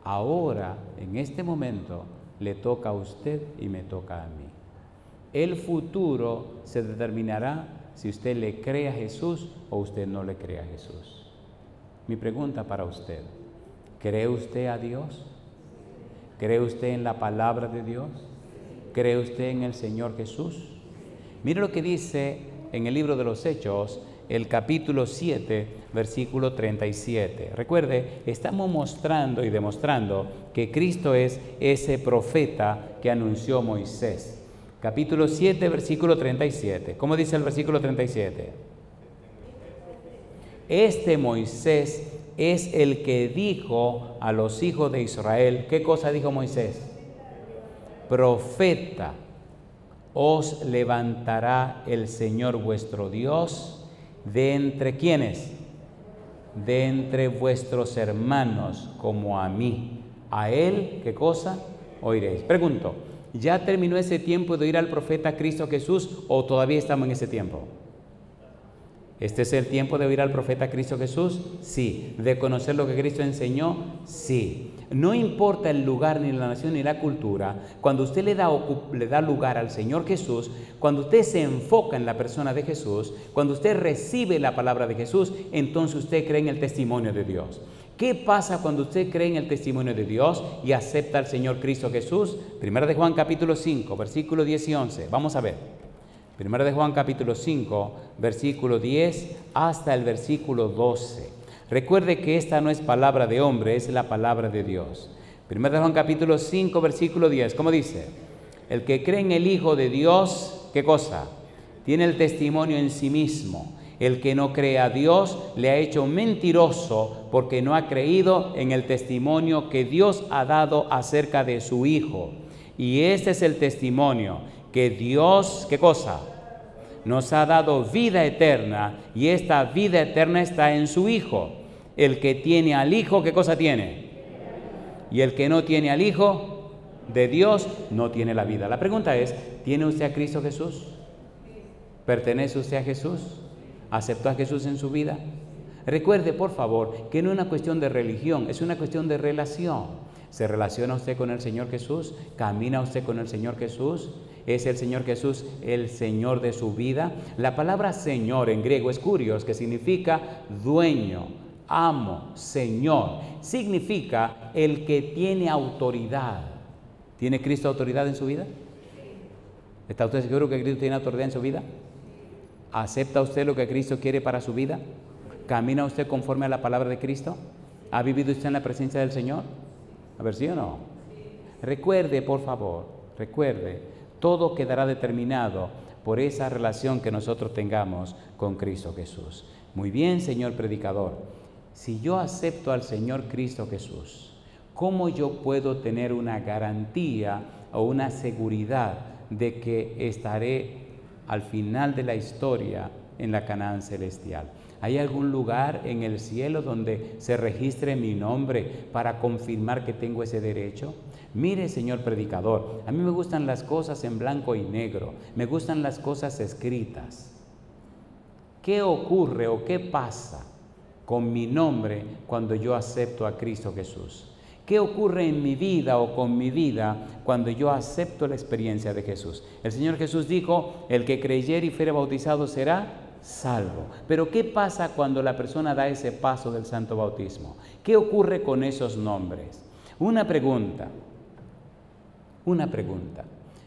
Ahora, en este momento, le toca a usted y me toca a mí. El futuro se determinará si usted le cree a Jesús o usted no le cree a Jesús. Mi pregunta para usted, ¿cree usted a Dios? ¿Cree usted en la palabra de Dios? ¿Cree usted en el Señor Jesús? Mire lo que dice en el libro de los Hechos, el capítulo 7, versículo 37. Recuerde, estamos mostrando y demostrando que Cristo es ese profeta que anunció Moisés. Capítulo 7, versículo 37. ¿Cómo dice el versículo 37? Este Moisés es el que dijo a los hijos de Israel, ¿qué cosa dijo Moisés? Profeta os levantará el Señor vuestro Dios de entre ¿quiénes? De entre vuestros hermanos, como a mí. A él, ¿qué cosa? Oiréis. Pregunto, ¿ya terminó ese tiempo de oír al profeta Cristo Jesús o todavía estamos en ese tiempo? ¿Este es el tiempo de oír al profeta Cristo Jesús? Sí. ¿De conocer lo que Cristo enseñó? Sí. No importa el lugar, ni la nación, ni la cultura, cuando usted le da lugar al Señor Jesús, cuando usted se enfoca en la persona de Jesús, cuando usted recibe la palabra de Jesús, entonces usted cree en el testimonio de Dios. ¿Qué pasa cuando usted cree en el testimonio de Dios y acepta al Señor Cristo Jesús? Primera de Juan capítulo 5, versículo 10 y 11. Vamos a ver. Primera de Juan capítulo 5, versículo 10 hasta el versículo 12. Recuerde que esta no es palabra de hombre, es la palabra de Dios. Primera de Juan capítulo 5, versículo 10. ¿Cómo dice? El que cree en el Hijo de Dios, ¿qué cosa? Tiene el testimonio en sí mismo. El que no cree a Dios le ha hecho mentiroso porque no ha creído en el testimonio que Dios ha dado acerca de su Hijo. Y este es el testimonio, que Dios, ¿qué cosa? Nos ha dado vida eterna, y esta vida eterna está en su Hijo. El que tiene al Hijo, ¿qué cosa tiene? Y el que no tiene al Hijo de Dios no tiene la vida. La pregunta es, ¿tiene usted a Cristo Jesús? ¿Pertenece usted a Jesús? ¿Aceptó a Jesús en su vida? Recuerde, por favor, que no es una cuestión de religión, es una cuestión de relación. ¿Se relaciona usted con el Señor Jesús? ¿Camina usted con el Señor Jesús? ¿Es el Señor Jesús el Señor de su vida? La palabra Señor en griego es kurios, que significa dueño, amo, Señor. Significa el que tiene autoridad. ¿Tiene Cristo autoridad en su vida? ¿Está usted seguro que Cristo tiene autoridad en su vida? ¿Acepta usted lo que Cristo quiere para su vida? ¿Camina usted conforme a la palabra de Cristo? ¿Ha vivido usted en la presencia del Señor? A ver, ¿sí o no? Recuerde, por favor, recuerde, todo quedará determinado por esa relación que nosotros tengamos con Cristo Jesús. Muy bien, señor predicador, si yo acepto al Señor Cristo Jesús, ¿cómo yo puedo tener una garantía o una seguridad de que estaré al final de la historia en la Canaán celestial? ¿Hay algún lugar en el cielo donde se registre mi nombre para confirmar que tengo ese derecho? Mire, señor predicador, a mí me gustan las cosas en blanco y negro, me gustan las cosas escritas. ¿Qué ocurre o qué pasa con mi nombre cuando yo acepto a Cristo Jesús? ¿Qué ocurre en mi vida o con mi vida cuando yo acepto la experiencia de Jesús? El Señor Jesús dijo, el que creyere y fuere bautizado será salvo. Pero ¿qué pasa cuando la persona da ese paso del santo bautismo? ¿Qué ocurre con esos nombres? Una pregunta.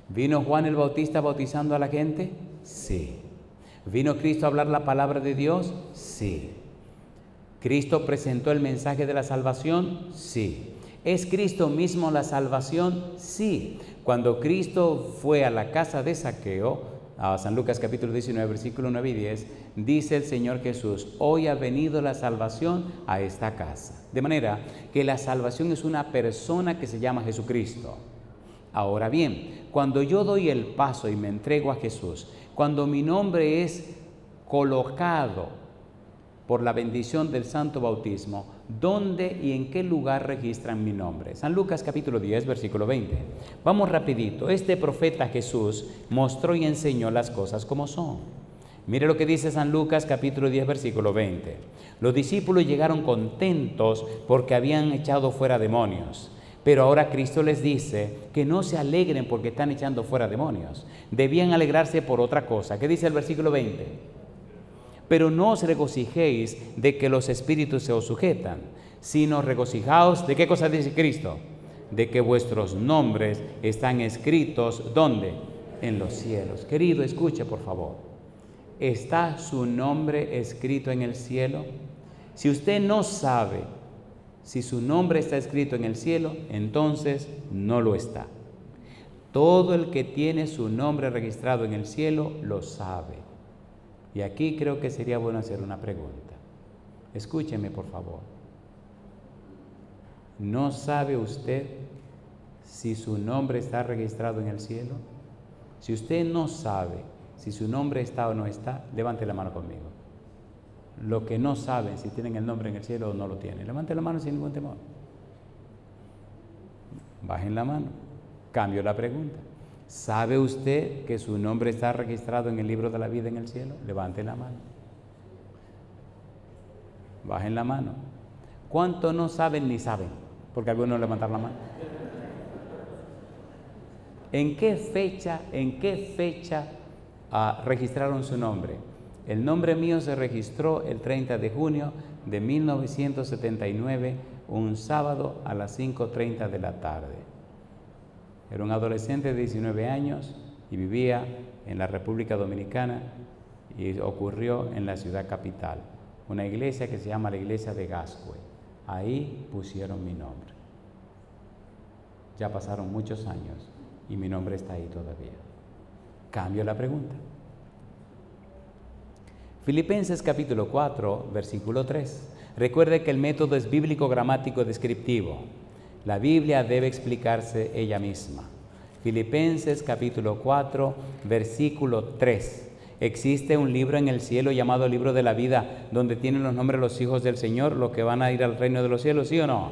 ¿Vino Juan el Bautista bautizando a la gente? Sí. ¿Vino Cristo a hablar la palabra de Dios? Sí. ¿Cristo presentó el mensaje de la salvación? Sí. ¿Es Cristo mismo la salvación? Sí. Cuando Cristo fue a la casa de Zaqueo, a San Lucas capítulo 19, versículo 9 y 10, dice el Señor Jesús, hoy ha venido la salvación a esta casa. De manera que la salvación es una persona que se llama Jesucristo. Ahora bien, cuando yo doy el paso y me entrego a Jesús, cuando mi nombre es colocado por la bendición del santo bautismo, ¿dónde y en qué lugar registran mi nombre? San Lucas capítulo 10, versículo 20. Vamos rapidito. Este profeta Jesús mostró y enseñó las cosas como son. Mire lo que dice San Lucas capítulo 10, versículo 20. Los discípulos llegaron contentos porque habían echado fuera demonios. Pero ahora Cristo les dice que no se alegren porque están echando fuera demonios. Debían alegrarse por otra cosa. ¿Qué dice el versículo 20? Pero no os regocijéis de que los espíritus se os sujetan, sino regocijaos, ¿de qué cosa dice Cristo? De que vuestros nombres están escritos, ¿dónde? En los cielos. Querido, escuche por favor. ¿Está su nombre escrito en el cielo? Si usted no sabe si su nombre está escrito en el cielo, entonces no lo está. Todo el que tiene su nombre registrado en el cielo lo sabe. Y aquí creo que sería bueno hacer una pregunta. Escúcheme, por favor. ¿No sabe usted si su nombre está registrado en el cielo? Si usted no sabe si su nombre está o no está, levante la mano conmigo. Lo que no saben si tienen el nombre en el cielo o no lo tienen, levante la mano sin ningún temor. Bajen la mano. Cambio la pregunta. ¿Sabe usted que su nombre está registrado en el libro de la vida en el cielo? Levante la mano. Bajen la mano. ¿Cuántos no saben ni saben? Porque algunos levantaron la mano. ¿En qué fecha registraron su nombre? El nombre mío se registró el 30 de junio de 1979, un sábado a las 5:30 de la tarde. Era un adolescente de 19 años y vivía en la República Dominicana y ocurrió en la ciudad capital, una iglesia que se llama la iglesia de Gascue. Ahí pusieron mi nombre. Ya pasaron muchos años y mi nombre está ahí todavía. Cambio la pregunta. Filipenses capítulo 4, versículo 3. Recuerde que el método es bíblico, gramático, descriptivo. La Biblia debe explicarse ella misma. Filipenses capítulo 4, versículo 3. Existe un libro en el cielo llamado libro de la vida, donde tienen los nombres de los hijos del Señor, los que van a ir al reino de los cielos, ¿sí o no?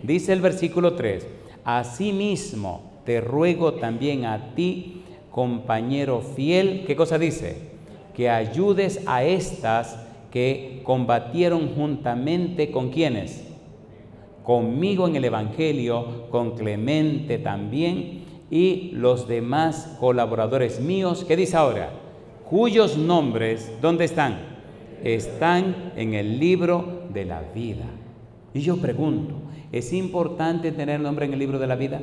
Dice el versículo 3. Asimismo, te ruego también a ti, compañero fiel, ¿qué cosa dice? Que ayudes a estas que combatieron juntamente con ¿quiénes? Conmigo en el Evangelio, con Clemente también y los demás colaboradores míos. ¿Qué dice ahora? Cuyos nombres, ¿dónde están? Están en el libro de la vida. Y yo pregunto, ¿es importante tener nombre en el libro de la vida?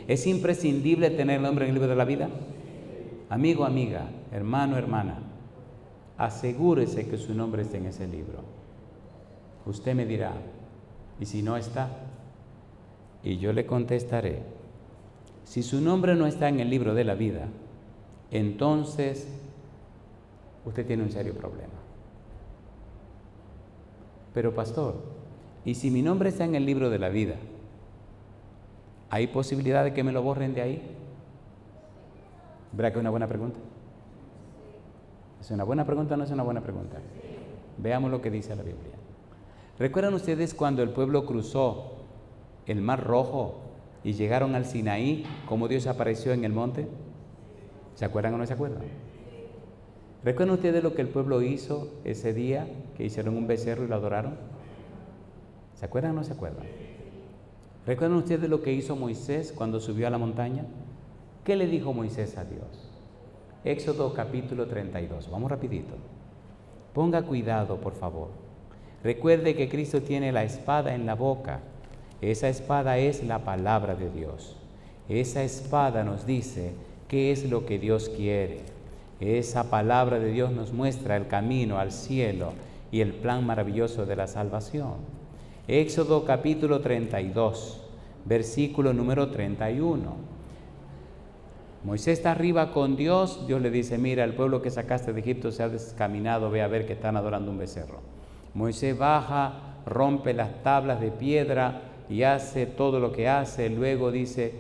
¿Es imprescindible tener nombre en el libro de la vida? Amigo, amiga, hermano, hermana, asegúrese que su nombre esté en ese libro. Usted me dirá, ¿y si no está? Y yo le contestaré, si su nombre no está en el libro de la vida, entonces usted tiene un serio problema. Pero pastor, ¿y si mi nombre está en el libro de la vida? ¿Hay posibilidad de que me lo borren de ahí? ¿Verdad que es una buena pregunta? ¿Es una buena pregunta o no es una buena pregunta? Veamos lo que dice la Biblia. ¿Recuerdan ustedes cuando el pueblo cruzó el Mar Rojo y llegaron al Sinaí, cómo Dios apareció en el monte? ¿Se acuerdan o no se acuerdan? ¿Recuerdan ustedes lo que el pueblo hizo ese día, que hicieron un becerro y lo adoraron? ¿Se acuerdan o no se acuerdan? ¿Recuerdan ustedes lo que hizo Moisés cuando subió a la montaña? ¿Qué le dijo Moisés a Dios? Éxodo capítulo 32. Vamos rapidito. Ponga cuidado, por favor. Recuerde que Cristo tiene la espada en la boca. Esa espada es la palabra de Dios. Esa espada nos dice qué es lo que Dios quiere. Esa palabra de Dios nos muestra el camino al cielo y el plan maravilloso de la salvación. Éxodo capítulo 32, versículo número 31. Moisés está arriba con Dios. Dios le dice, mira, el pueblo que sacaste de Egipto se ha descaminado, ve a ver que están adorando un becerro. Moisés baja, rompe las tablas de piedra y hace todo lo que hace. Luego dice,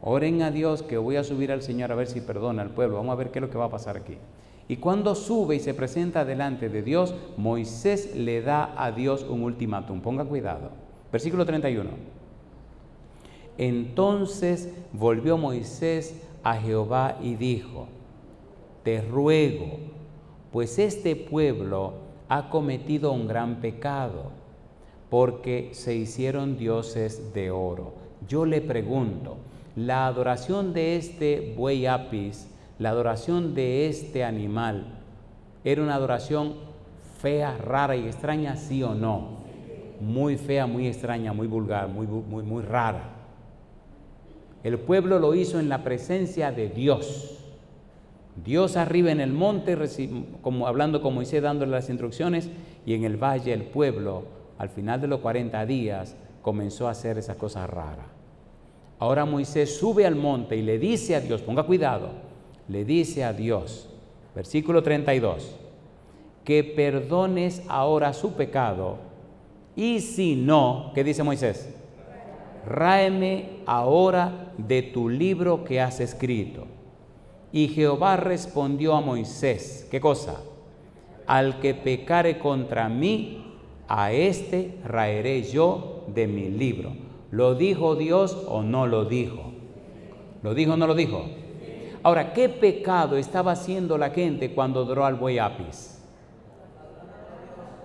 oren a Dios que voy a subir al Señor a ver si perdona al pueblo. Vamos a ver qué es lo que va a pasar aquí. Y cuando sube y se presenta delante de Dios, Moisés le da a Dios un ultimátum. Ponga cuidado. Versículo 31. Entonces volvió Moisés a Jehová y dijo, te ruego, pues este pueblo ha cometido un gran pecado, porque se hicieron dioses de oro. Yo le pregunto, la adoración de este buey apis, la adoración de este animal, ¿era una adoración fea, rara y extraña, sí o no? Muy fea, muy extraña, muy vulgar, muy rara. El pueblo lo hizo en la presencia de Dios. Dios arriba en el monte, como hablando con Moisés, dándole las instrucciones, y en el valle el pueblo, al final de los 40 días, comenzó a hacer esas cosas raras. Ahora Moisés sube al monte y le dice a Dios, ponga cuidado, le dice a Dios, versículo 32, que perdones ahora su pecado, y si no, ¿qué dice Moisés? Ráeme ahora de tu libro que has escrito. Y Jehová respondió a Moisés, ¿qué cosa? Al que pecare contra mí, a éste raeré yo de mi libro. ¿Lo dijo Dios o no lo dijo? ¿Lo dijo o no lo dijo? Ahora, ¿qué pecado estaba haciendo la gente cuando adoró al buey apis?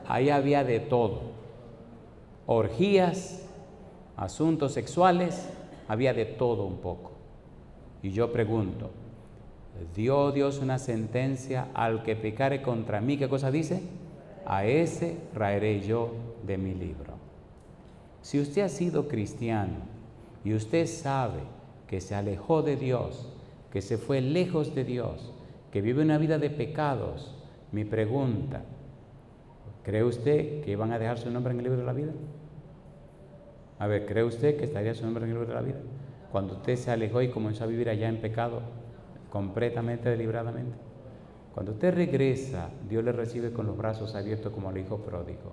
ahí había de todo. Orgías, asuntos sexuales, había de todo un poco. Y yo pregunto, ¿dio Dios una sentencia al que pecare contra mí? ¿Qué cosa dice? A ese raeré yo de mi libro. Si usted ha sido cristiano y usted sabe que se alejó de Dios, que se fue lejos de Dios, que vive una vida de pecados, mi pregunta, ¿cree usted que van a dejar su nombre en el libro de la vida? A ver, ¿cree usted que estaría su nombre en el libro de la vida? Cuando usted se alejó y comenzó a vivir allá en pecado, completamente deliberadamente. Cuando usted regresa, Dios le recibe con los brazos abiertos como al hijo pródigo.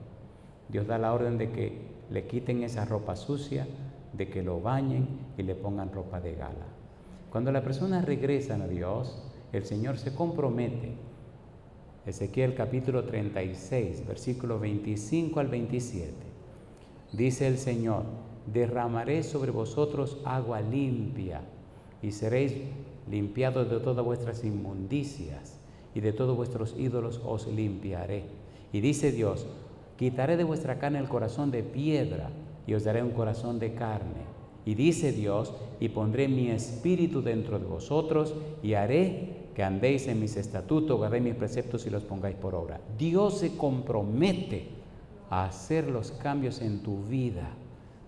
Dios da la orden de que le quiten esa ropa sucia, de que lo bañen y le pongan ropa de gala. Cuando las personas regresan a Dios, el Señor se compromete. Ezequiel capítulo 36, versículos 25 al 27. Dice el Señor, derramaré sobre vosotros agua limpia y seréis limpiados de todas vuestras inmundicias y de todos vuestros ídolos os limpiaré. Y dice Dios, quitaré de vuestra carne el corazón de piedra y os daré un corazón de carne. Y dice Dios, y pondré mi espíritu dentro de vosotros y haré que andéis en mis estatutos, guardéis mis preceptos y los pongáis por obra. Dios se compromete a hacer los cambios en tu vida,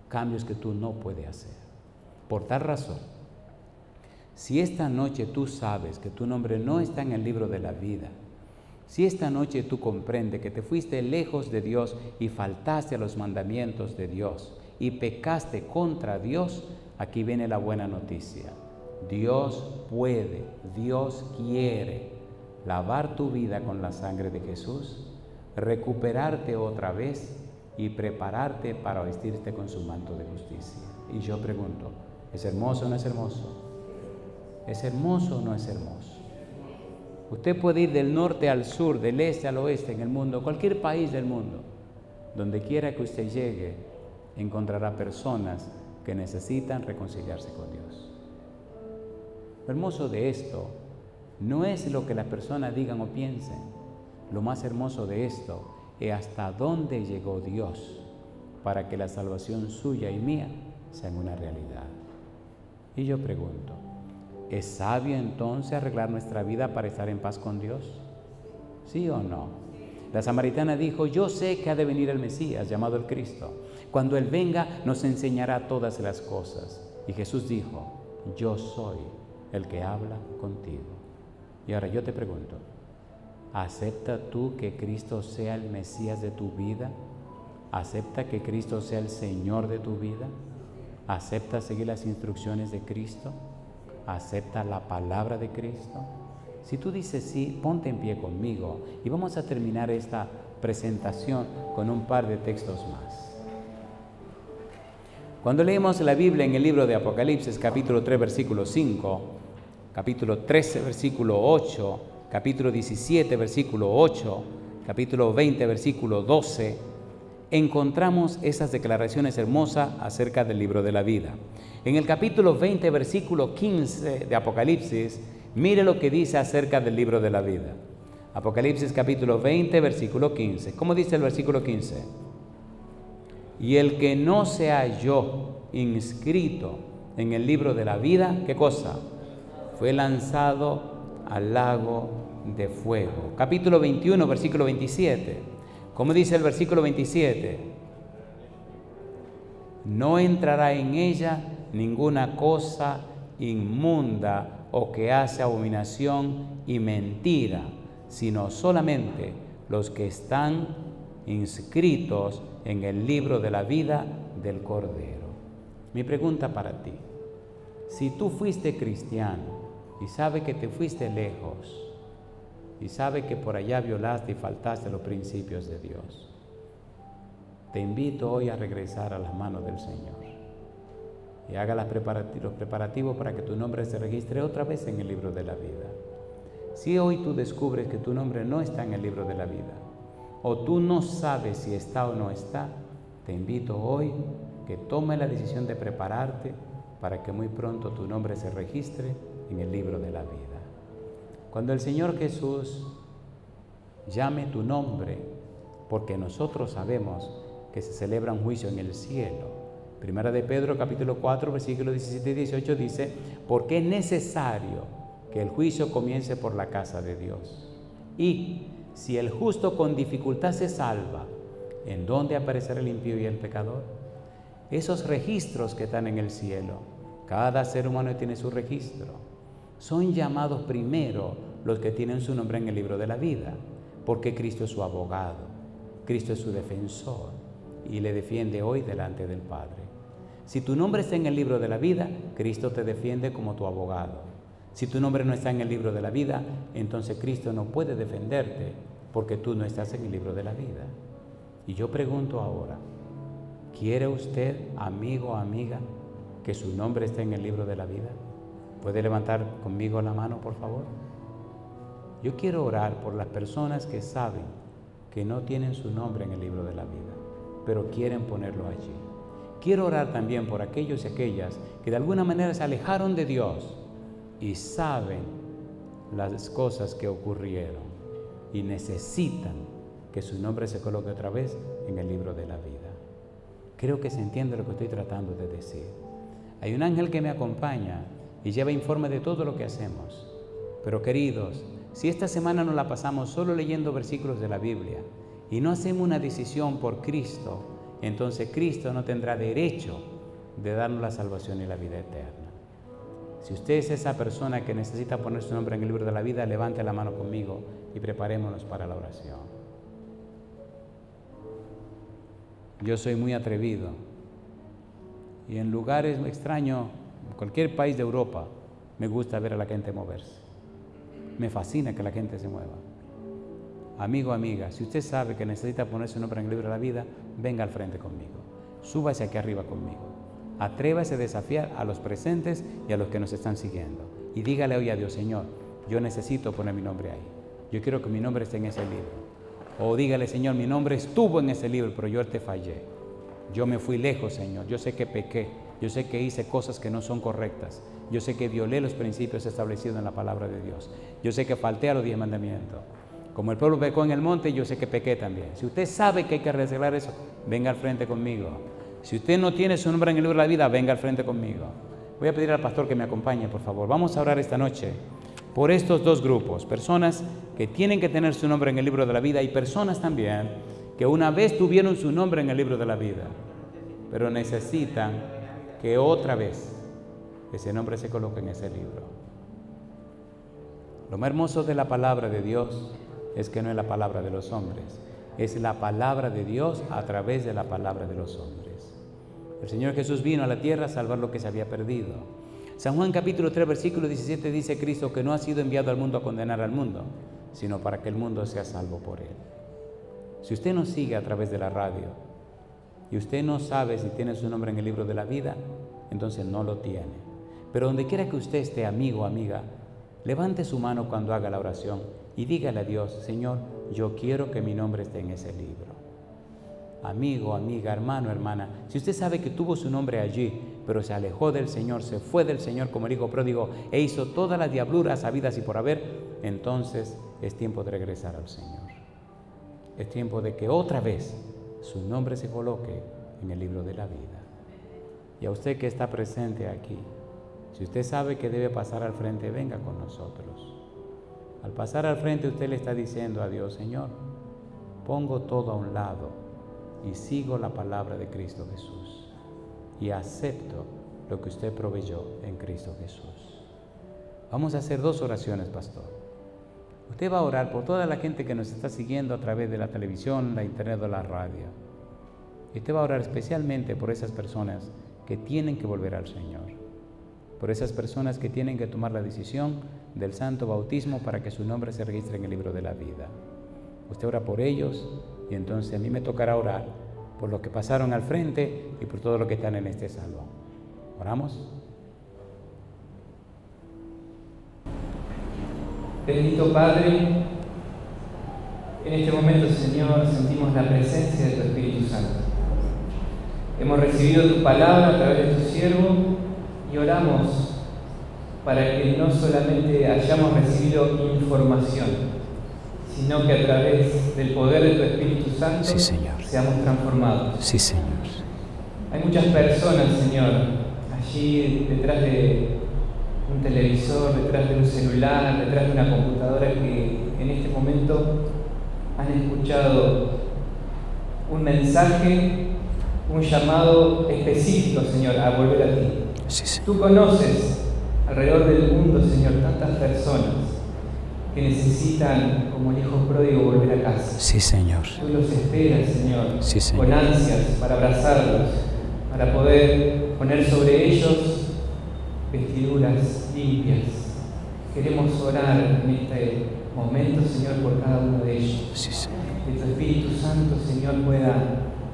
cambios que tú no puedes hacer. Por tal razón, si esta noche tú sabes que tu nombre no está en el libro de la vida, si esta noche tú comprendes que te fuiste lejos de Dios y faltaste a los mandamientos de Dios y pecaste contra Dios, aquí viene la buena noticia. Dios puede, Dios quiere lavar tu vida con la sangre de Jesús, recuperarte otra vez y prepararte para vestirte con su manto de justicia. Y yo pregunto, ¿es hermoso o no es hermoso? ¿Es hermoso o no es hermoso? Usted puede ir del norte al sur, del este al oeste en el mundo, cualquier país del mundo. Donde quiera que usted llegue, encontrará personas que necesitan reconciliarse con Dios. Lo hermoso de esto no es lo que las personas digan o piensen. Lo más hermoso de esto es hasta dónde llegó Dios para que la salvación suya y mía sean una realidad. Y yo pregunto, ¿es sabio entonces arreglar nuestra vida para estar en paz con Dios? ¿Sí o no? La samaritana dijo, yo sé que ha de venir el Mesías, llamado el Cristo. Cuando Él venga, nos enseñará todas las cosas. Y Jesús dijo, yo soy el que habla contigo. Y ahora yo te pregunto, ¿acepta tú que Cristo sea el Mesías de tu vida? ¿Acepta que Cristo sea el Señor de tu vida? ¿Acepta seguir las instrucciones de Cristo? ¿Acepta la palabra de Cristo? Si tú dices sí, ponte en pie conmigo y vamos a terminar esta presentación con un par de textos más. Cuando leemos la Biblia en el libro de Apocalipsis, capítulo 3, versículo 5, capítulo 13, versículo 8, capítulo 17, versículo 8, capítulo 20, versículo 12, encontramos esas declaraciones hermosas acerca del libro de la vida. En el capítulo 20, versículo 15 de Apocalipsis, mire lo que dice acerca del libro de la vida. Apocalipsis capítulo 20, versículo 15. ¿Cómo dice el versículo 15? Y el que no se halló inscrito en el libro de la vida, ¿qué cosa? Fue lanzado al lago de fuego. Capítulo 21, versículo 27. ¿Cómo dice el versículo 27? No entrará en ella ninguna cosa inmunda o que hace abominación y mentira, sino solamente los que están inscritos en el libro de la vida del Cordero. Mi pregunta para ti, si tú fuiste cristiano y sabes que te fuiste lejos y sabes que por allá violaste y faltaste los principios de Dios, te invito hoy a regresar a las manos del Señor y haga los preparativos para que tu nombre se registre otra vez en el libro de la vida. Si hoy tú descubres que tu nombre no está en el libro de la vida, o tú no sabes si está o no está, te invito hoy que tomes la decisión de prepararte para que muy pronto tu nombre se registre en el libro de la vida. Cuando el Señor Jesús llame tu nombre, porque nosotros sabemos que se celebra un juicio en el cielo. Primera de Pedro, capítulo 4, versículos 17 y 18 dice, porque es necesario que el juicio comience por la casa de Dios. Y si el justo con dificultad se salva, ¿en dónde aparecerá el impío y el pecador? Esos registros que están en el cielo, cada ser humano tiene su registro. Son llamados primero los que tienen su nombre en el libro de la vida, porque Cristo es su abogado, Cristo es su defensor y le defiende hoy delante del Padre. Si tu nombre está en el libro de la vida, Cristo te defiende como tu abogado. Si tu nombre no está en el libro de la vida, entonces Cristo no puede defenderte porque tú no estás en el libro de la vida. Y yo pregunto ahora, ¿quiere usted, amigo o amiga, que su nombre esté en el libro de la vida? ¿Puede levantar conmigo la mano, por favor? Yo quiero orar por las personas que saben que no tienen su nombre en el libro de la vida, pero quieren ponerlo allí. Quiero orar también por aquellos y aquellas que de alguna manera se alejaron de Dios y saben las cosas que ocurrieron y necesitan que su nombre se coloque otra vez en el libro de la vida. Creo que se entiende lo que estoy tratando de decir. Hay un ángel que me acompaña y lleva informe de todo lo que hacemos. Pero queridos, si esta semana nos la pasamos solo leyendo versículos de la Biblia y no hacemos una decisión por Cristo, entonces Cristo no tendrá derecho de darnos la salvación y la vida eterna. Si usted es esa persona que necesita poner su nombre en el libro de la vida, levante la mano conmigo y preparémonos para la oración. Yo soy muy atrevido y en lugares extraños, en cualquier país de Europa, me gusta ver a la gente moverse. Me fascina que la gente se mueva. Amigo, amiga, si usted sabe que necesita poner su nombre en el libro de la vida, venga al frente conmigo. Súbase aquí arriba conmigo. Atrévase a desafiar a los presentes y a los que nos están siguiendo. Y dígale hoy a Dios, Señor, yo necesito poner mi nombre ahí. Yo quiero que mi nombre esté en ese libro. O dígale, Señor, mi nombre estuvo en ese libro, pero yo te fallé. Yo me fui lejos, Señor. Yo sé que pequé. Yo sé que hice cosas que no son correctas. Yo sé que violé los principios establecidos en la palabra de Dios. Yo sé que falté a los 10 mandamientos. Como el pueblo pecó en el monte, yo sé que pequé también. Si usted sabe que hay que arreglar eso, venga al frente conmigo. Si usted no tiene su nombre en el libro de la vida, venga al frente conmigo. Voy a pedir al pastor que me acompañe, por favor. Vamos a orar esta noche por estos dos grupos. Personas que tienen que tener su nombre en el libro de la vida y personas también que una vez tuvieron su nombre en el libro de la vida, pero necesitan que otra vez ese nombre se coloque en ese libro. Lo más hermoso de la palabra de Dios es que no es la palabra de los hombres, es la palabra de Dios a través de la palabra de los hombres. El Señor Jesús vino a la tierra a salvar lo que se había perdido. San Juan capítulo 3 versículo 17 dice Cristo que no ha sido enviado al mundo a condenar al mundo, sino para que el mundo sea salvo por él. Si usted nos sigue a través de la radio y usted no sabe si tiene su nombre en el libro de la vida, entonces no lo tiene. Pero donde quiera que usted esté, amigo o amiga, levante su mano cuando haga la oración y dígale a Dios, Señor, yo quiero que mi nombre esté en ese libro. Amigo, amiga, hermano, hermana, si usted sabe que tuvo su nombre allí, pero se alejó del Señor, se fue del Señor como el hijo pródigo e hizo todas las diabluras habidas y por haber, entonces es tiempo de regresar al Señor. Es tiempo de que otra vez su nombre se coloque en el libro de la vida. Y a usted que está presente aquí, si usted sabe que debe pasar al frente, venga con nosotros. Al pasar al frente usted le está diciendo a Dios, Señor, pongo todo a un lado y sigo la palabra de Cristo Jesús y acepto lo que usted proveyó en Cristo Jesús. Vamos a hacer 2 oraciones, pastor. Usted va a orar por toda la gente que nos está siguiendo a través de la televisión, la internet o la radio. Y usted va a orar especialmente por esas personas que tienen que volver al Señor, por esas personas que tienen que tomar la decisión del santo bautismo para que su nombre se registre en el libro de la vida. Usted ora por ellos y entonces a mí me tocará orar por los que pasaron al frente y por todos los que están en este salón. ¿Oramos? Bendito Padre, en este momento, Señor, sentimos la presencia de tu Espíritu Santo. Hemos recibido tu palabra a través de tu siervo y oramos para que no solamente hayamos recibido información, sino que a través del poder de tu Espíritu Santo Sí, Señor. seamos transformados. Sí, Señor. Hay muchas personas, Señor, allí detrás de un televisor, detrás de un celular, detrás de una computadora que en este momento han escuchado un mensaje, un llamado específico, Señor, a volver a ti. Sí, Señor. Tú conoces alrededor del mundo, Señor, tantas personas que necesitan, como el hijo pródigo, volver a casa. Sí, Señor. Tú los esperas, Señor, Sí, Señor. con ansias para abrazarlos, para poder poner sobre ellos vestiduras limpias. Queremos orar en este momento, Señor, por cada uno de ellos. Sí, Señor. Que tu Espíritu Santo, Señor, pueda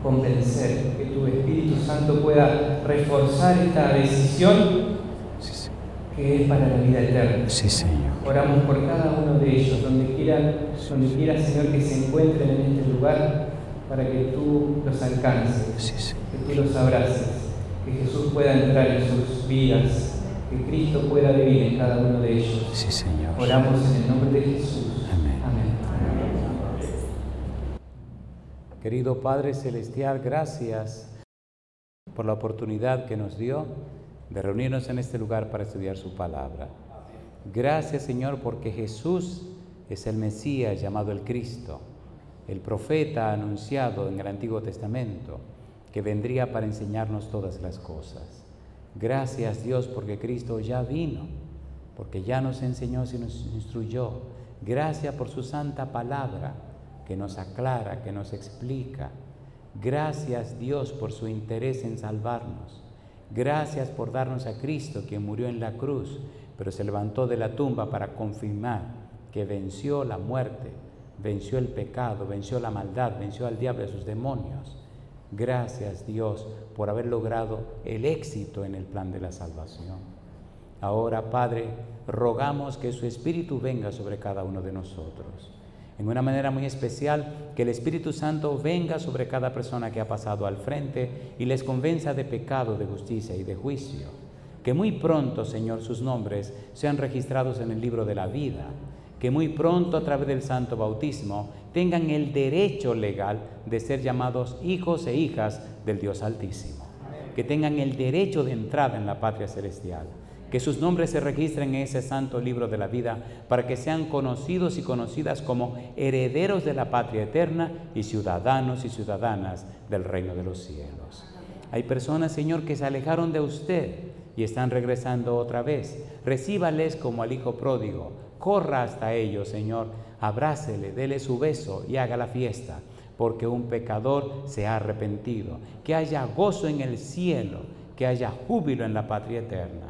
convencer, que tu Espíritu Santo pueda reforzar esta decisión Sí, Señor. que es para la vida eterna. Sí, Señor. Oramos por cada uno de ellos, donde quiera, Señor, que se encuentren en este lugar, para que tú los alcances, Sí, Señor. que tú los abraces, que Jesús pueda entrar en sus vidas, que Cristo pueda vivir en cada uno de ellos. Sí, Señor. Oramos en el nombre de Jesús. Amén. Amén. Querido Padre Celestial, gracias por la oportunidad que nos dio de reunirnos en este lugar para estudiar su palabra. Gracias, Señor, porque Jesús es el Mesías llamado el Cristo, el profeta anunciado en el Antiguo Testamento, que vendría para enseñarnos todas las cosas. Gracias, Dios, porque Cristo ya vino, porque ya nos enseñó y nos instruyó. Gracias por su santa palabra, que nos aclara, que nos explica. Gracias, Dios, por su interés en salvarnos. Gracias por darnos a Cristo, quien murió en la cruz, pero se levantó de la tumba para confirmar que venció la muerte, venció el pecado, venció la maldad, venció al diablo y a sus demonios. Gracias, Dios, por haber logrado el éxito en el plan de la salvación. Ahora, Padre, rogamos que su Espíritu venga sobre cada uno de nosotros. En una manera muy especial, que el Espíritu Santo venga sobre cada persona que ha pasado al frente y les convenza de pecado, de justicia y de juicio. Que muy pronto, Señor, sus nombres sean registrados en el libro de la vida. Que muy pronto, a través del santo bautismo, tengan el derecho legal de ser llamados hijos e hijas del Dios Altísimo. Que tengan el derecho de entrada en la patria celestial. Que sus nombres se registren en ese santo libro de la vida para que sean conocidos y conocidas como herederos de la patria eterna y ciudadanos y ciudadanas del reino de los cielos. Hay personas, Señor, que se alejaron de usted y están regresando otra vez. Recíbales como al hijo pródigo. Corra hasta ellos, Señor. Abrácele, dele su beso y haga la fiesta, porque un pecador se ha arrepentido. Que haya gozo en el cielo, que haya júbilo en la patria eterna.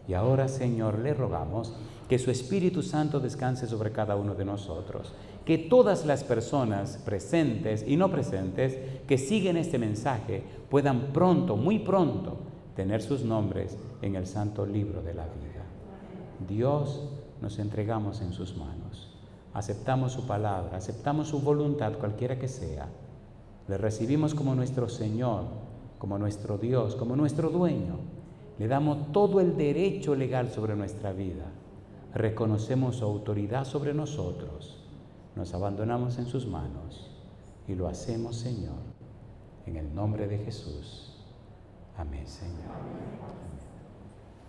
Y ahora, Señor, le rogamos que su Espíritu Santo descanse sobre cada uno de nosotros. Que todas las personas presentes y no presentes que siguen este mensaje puedan pronto, muy pronto, tener sus nombres en el santo libro de la vida. Dios, nos entregamos en sus manos. Aceptamos su palabra, aceptamos su voluntad, cualquiera que sea. Le recibimos como nuestro Señor, como nuestro Dios, como nuestro dueño. Le damos todo el derecho legal sobre nuestra vida. Reconocemos su autoridad sobre nosotros. Nos abandonamos en sus manos y lo hacemos, Señor, en el nombre de Jesús. Amén, Señor.